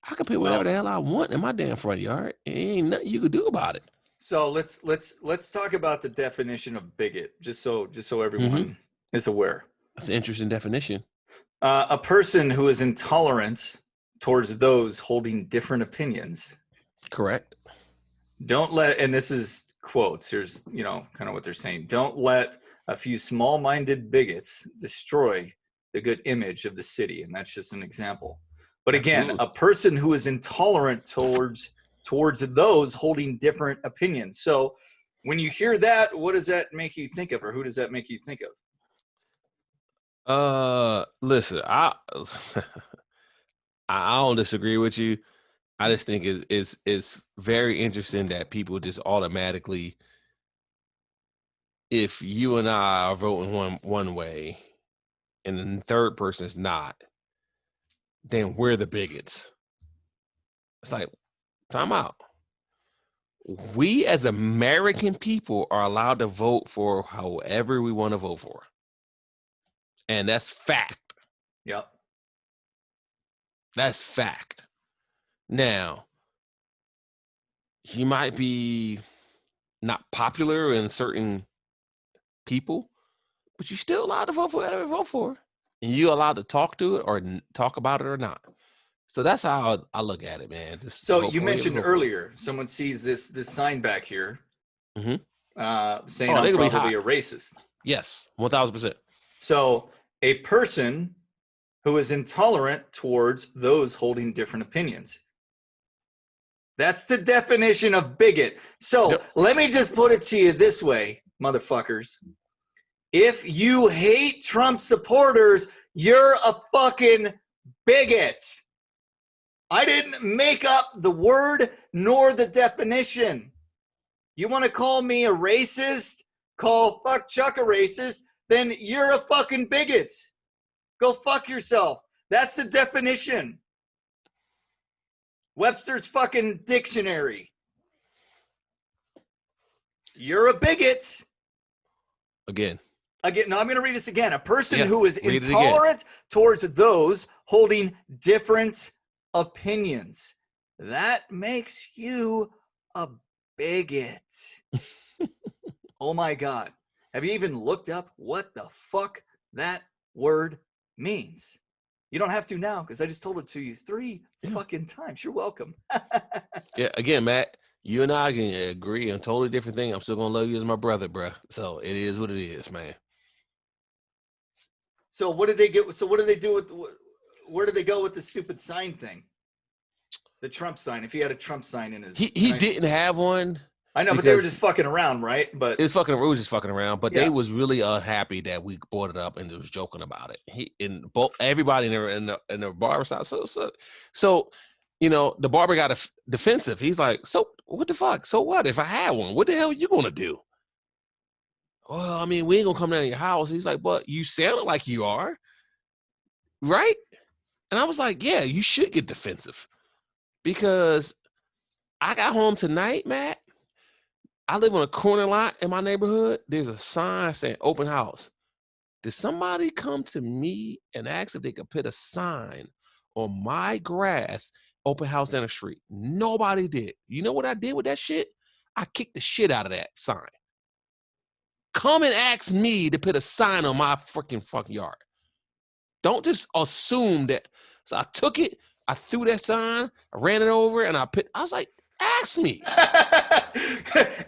I can put whatever the hell I want in my damn front yard. Ain't nothing you could do about it. So let's talk about the definition of bigot, just so everyone is aware. That's an interesting definition. A person who is intolerant towards those holding different opinions. Correct. Don't let, and this is quotes, here's, kind of what they're saying. Don't let a few small-minded bigots destroy the good image of the city. And that's just an example. But again, a person who is intolerant towards those holding different opinions. So when you hear that, what does that make you think of, or who does that make you think of? Listen, I don't disagree with you. I just think it's very interesting that people just automatically, if you and I are voting one way and the third person is not, then we're the bigots. It's like, time out. We as American people are allowed to vote for however we want to vote for. And that's fact. Yep. That's fact. Now, you might be not popular in certain people, but you're still allowed to vote for whatever you vote for. And you're allowed to talk to it or talk about it or not. So that's how I look at it, man. So you mentioned earlier, someone sees this sign back here saying I'm probably a racist. Yes, 1,000%. So a person who is intolerant towards those holding different opinions. That's the definition of bigot. So let me just put it to you this way, motherfuckers. If you hate Trump supporters, you're a fucking bigot. I didn't make up the word nor the definition. You want to call me a racist? Call fuck Chuck a racist? Then you're a fucking bigot. Go fuck yourself. That's the definition. Webster's fucking dictionary. You're a bigot. Again. No, I'm going to read this again. A person who is intolerant towards those holding different opinions. That makes you a bigot. Oh my God. Have you even looked up what the fuck that word means? You don't have to now because I just told it to you 3 fucking times. You're welcome. Yeah, again, Matt, you and I can agree on totally different thing. I'm still going to love you as my brother, bro. So it is what it is, man. So what did they get? So what did they do with? Where did they go with the stupid sign thing? The Trump sign. If he had a Trump sign in his, He didn't have one. I know, but they were just fucking around, right? But it was just fucking around. But they was really unhappy that we brought it up and was joking about it. Everybody in the barbershop. So, you know, the barber got defensive. He's like, so what the fuck? So what? If I had one, what the hell are you gonna do? Well, I mean, we ain't gonna come down to your house. He's like, but you sound like you are, right? And I was like, yeah, you should get defensive because I got home tonight, Matt. I live on a corner lot in my neighborhood. There's a sign saying open house. Did somebody come to me and ask if they could put a sign on my grass, open house down the street? Nobody did. You know what I did with that shit? I kicked the shit out of that sign. Come and ask me to put a sign on my freaking front yard. Don't just assume that. So I took it, I threw that sign, I ran it over, and I was like, ask me.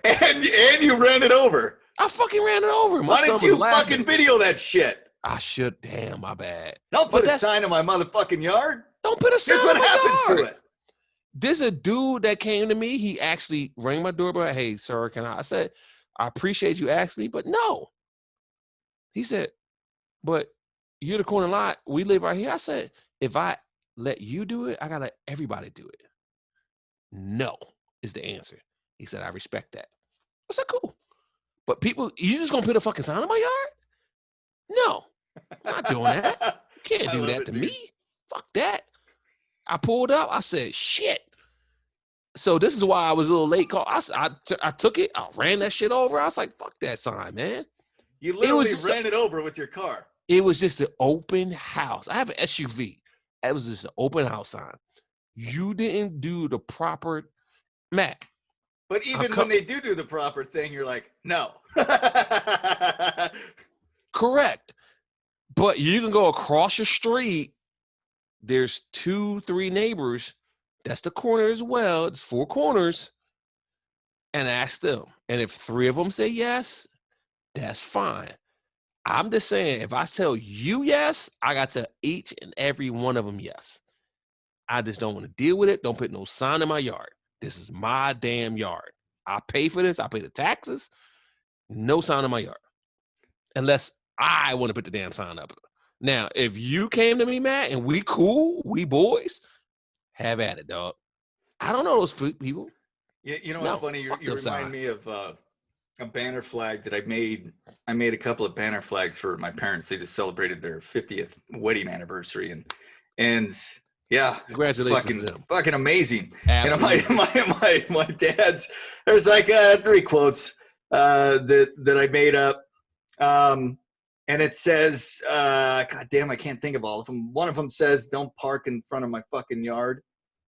and you ran it over. I fucking ran it over. Why didn't you fucking video that shit? I should. Damn, my bad. Don't put a sign in my motherfucking yard. Don't put a sign in my yard. Here's what happens to it. There's a dude that came to me. He actually rang my doorbell. Hey, sir, can I said, I appreciate you asking me, but no. He said, but you're the corner lot. We live right here. I said, if I let you do it, I got to let everybody do it. No is the answer. He said, I respect that. I said, cool. But people, you just going to put a fucking sign in my yard? No, I'm not doing that. You can't do that to me. Fuck that. I pulled up. I said, shit. So this is why I was a little late. I took it. I ran that shit over. I was like, fuck that sign, man. You literally ran it over with your car. It was just an open house. I have an SUV. It was just an open house sign. You didn't do the proper, Matt. But even when they do the proper thing, you're like, no. Correct. But you can go across the street. There's 2-3 neighbors. That's the corner as well. It's 4 corners. And ask them. And if 3 of them say yes, that's fine. I'm just saying, if I tell you yes, I got to each and every one of them yes. I just don't want to deal with it. Don't put no sign in my yard. This is my damn yard. I pay for this. I pay the taxes. No sign in my yard. Unless I want to put the damn sign up. Now, if you came to me, Matt, and we cool, we boys, have at it, dog. I don't know those people. You know what's funny? You remind me of a banner flag that I made. I made a couple of banner flags for my parents. They just celebrated their 50th wedding anniversary. And yeah, congratulations, fucking amazing. Absolutely. You know, my dad's, there's like 3 quotes that I made up. And it says, God damn, I can't think of all of them. One of them says, don't park in front of my fucking yard,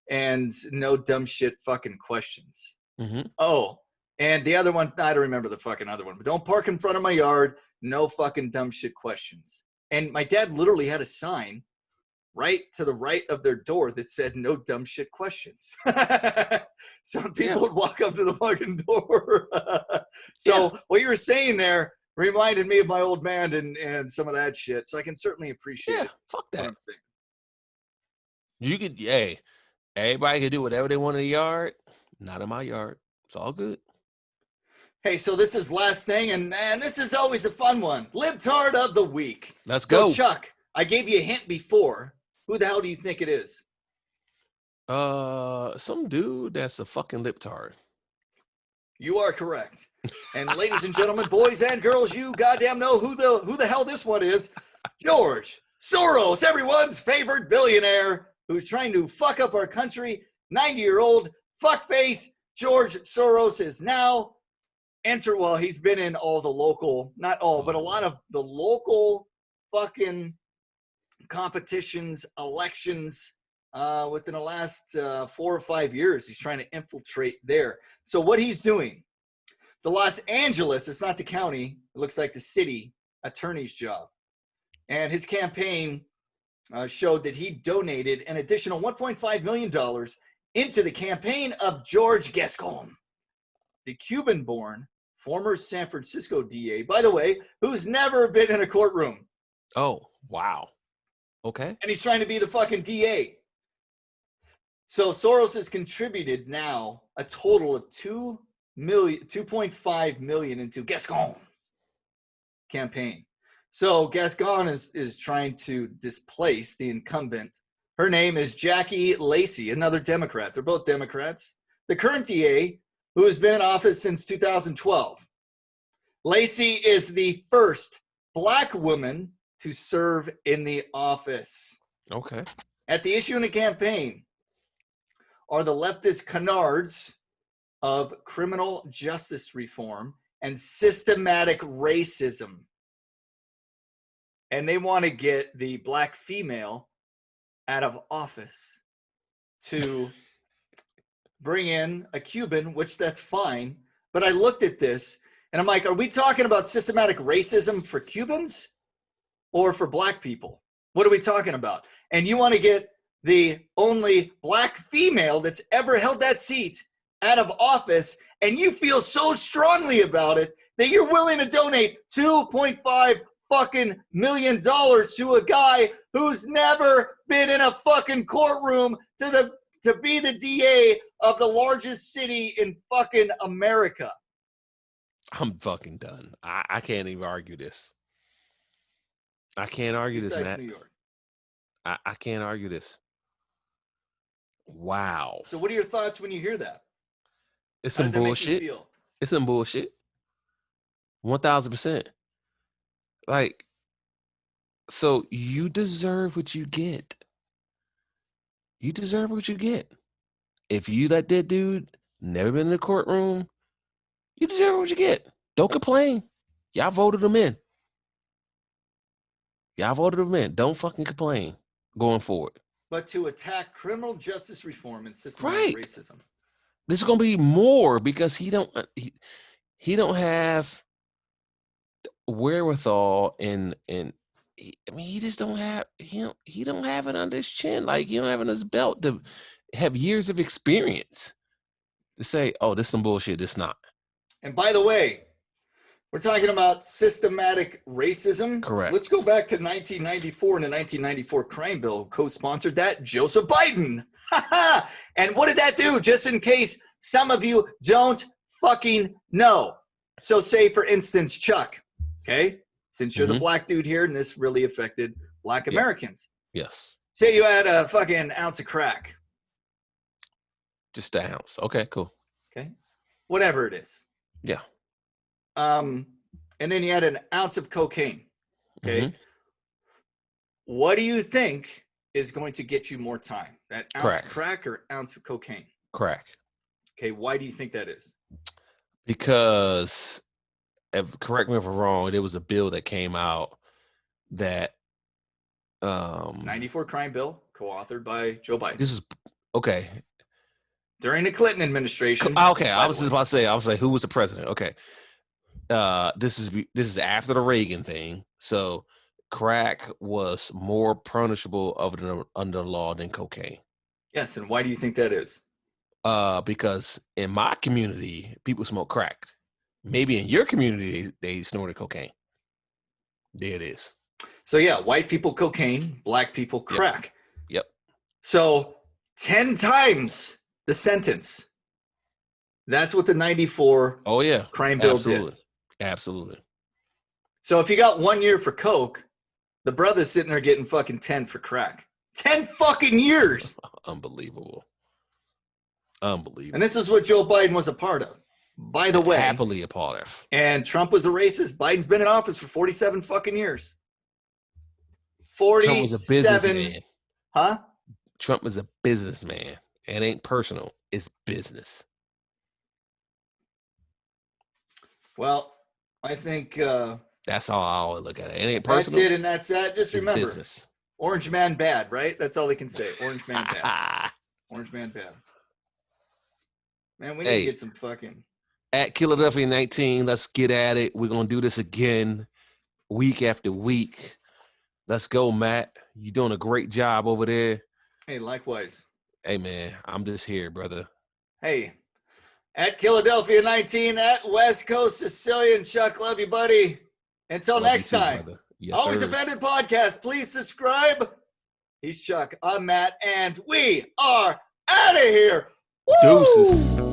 and no dumb shit fucking questions. Mm-hmm. Oh, and the other one, I don't remember the fucking other one, but don't park in front of my yard, no fucking dumb shit questions. And my dad literally had a sign right to the right of their door that said no dumb shit questions. Some people would walk up to the fucking door. What you were saying there reminded me of my old man and some of that shit. So I can certainly appreciate it. Fuck that. You could, hey, everybody can do whatever they want in the yard. Not in my yard. It's all good. Hey, so this is last thing, and this is always a fun one. Libtard of the week. Let's go. Chuck, I gave you a hint before. Who the hell do you think it is? Some dude that's a fucking libtard. You are correct. And ladies and gentlemen, boys and girls, you goddamn know who the hell this one is. George Soros, everyone's favorite billionaire who's trying to fuck up our country. 90-year-old fuckface George Soros is now he's been in all the local, not all, but a lot of the local fucking competitions, elections within the last 4 or 5 years. He's trying to infiltrate there. So what he's doing, the Los Angeles, it's not the county, it looks like the city attorney's job. And his campaign showed that he donated an additional $1.5 million into the campaign of George Gascon, the Cuban-born former San Francisco DA, by the way, who's never been in a courtroom. Oh. Wow. Okay. And he's trying to be the fucking DA. So Soros has contributed now a total of 2.5 million into Gascon's campaign. So Gascon is trying to displace the incumbent. Her name is Jackie Lacey, another Democrat. They're both Democrats. The current DA, who has been in office since 2012. Lacey is the first Black woman to serve in the office. Okay. At the issue in the campaign are the leftist canards of criminal justice reform and systematic racism. And they want to get the Black female out of office to bring in a Cuban, which that's fine. But I looked at this and I'm like, are we talking about systematic racism for Cubans or for Black people? What are we talking about? And you want to get the only Black female that's ever held that seat out of office, and you feel so strongly about it that you're willing to donate $2.5 fucking million to a guy who's never been in a fucking courtroom to be the DA of the largest city in fucking America. I'm fucking done. I can't even argue this. I can't argue Besides this, Matt. New York. I can't argue this. Wow. So what are your thoughts when you hear that? It's How some does that make bullshit. you feel? It's some bullshit. 1000%. Like, so you deserve what you get. You deserve what you get. If you let that dude never been in the courtroom, you deserve what you get. Don't complain. Y'all voted him in. Don't fucking complain going forward. But to attack criminal justice reform and systematic Right. racism. This is gonna be more because he don't have wherewithal and he just don't have he don't have it under his chin, like he don't have it on his belt to have years of experience to say, oh, this some bullshit, this not. And by the way, we're talking about systematic racism. Correct. Let's go back to 1994 and the 1994 crime bill. Co-sponsored that, Joseph Biden. And what did that do? Just in case some of you don't fucking know. So say, for instance, Chuck, okay? Since you're the Black dude here and this really affected Black Americans. Yes. Say you had a fucking ounce of crack. Just an ounce. Okay, cool. Okay. Whatever it is. Yeah. And then you had an ounce of cocaine. Okay. What do you think is going to get you more time? That ounce of crack or ounce of cocaine? Crack. Okay. Why do you think that is? Because, correct me if I'm wrong, there was a bill that came out that 94 crime bill, co-authored by Joe Biden. This is okay. During the Clinton administration. Okay, I was just about to say, who was the president? Okay. This is after the Reagan thing. So crack was more punishable under the law than cocaine. Yes, and why do you think that is? Because in my community, people smoke crack. Maybe in your community, they snorted cocaine. There it is. So yeah, white people cocaine, Black people crack. Yep. So 10 times the sentence. That's what the 94 crime bill did. Absolutely. So if you got 1 year for coke, the brother's sitting there getting fucking 10 for crack. 10 fucking years. Unbelievable. And this is what Joe Biden was a part of, by the way. Happily a part of. And Trump was a racist. Biden's been in office for 47 fucking years. 47. Trump was a businessman. Huh? Trump is a businessman. It ain't personal. It's business. Well, I think that's how I always look at it. It ain't personal. That's it, and that's that. Just it's remember, business. Orange man bad, right? That's all they can say. Orange man bad. Orange man bad. Man, we need to get some fucking. At Philadelphia 19, let's get at it. We're gonna do this again, week after week. Let's go, Matt. You're doing a great job over there. Hey, likewise. Hey, man, I'm just here, brother. Hey, at Philadelphia 19, at West Coast Sicilian. Chuck, love you, buddy. Until next time. Brother. Yes, Always sir. Offended Podcast. Please subscribe. He's Chuck. I'm Matt, and we are out of here. Woo! Deuces.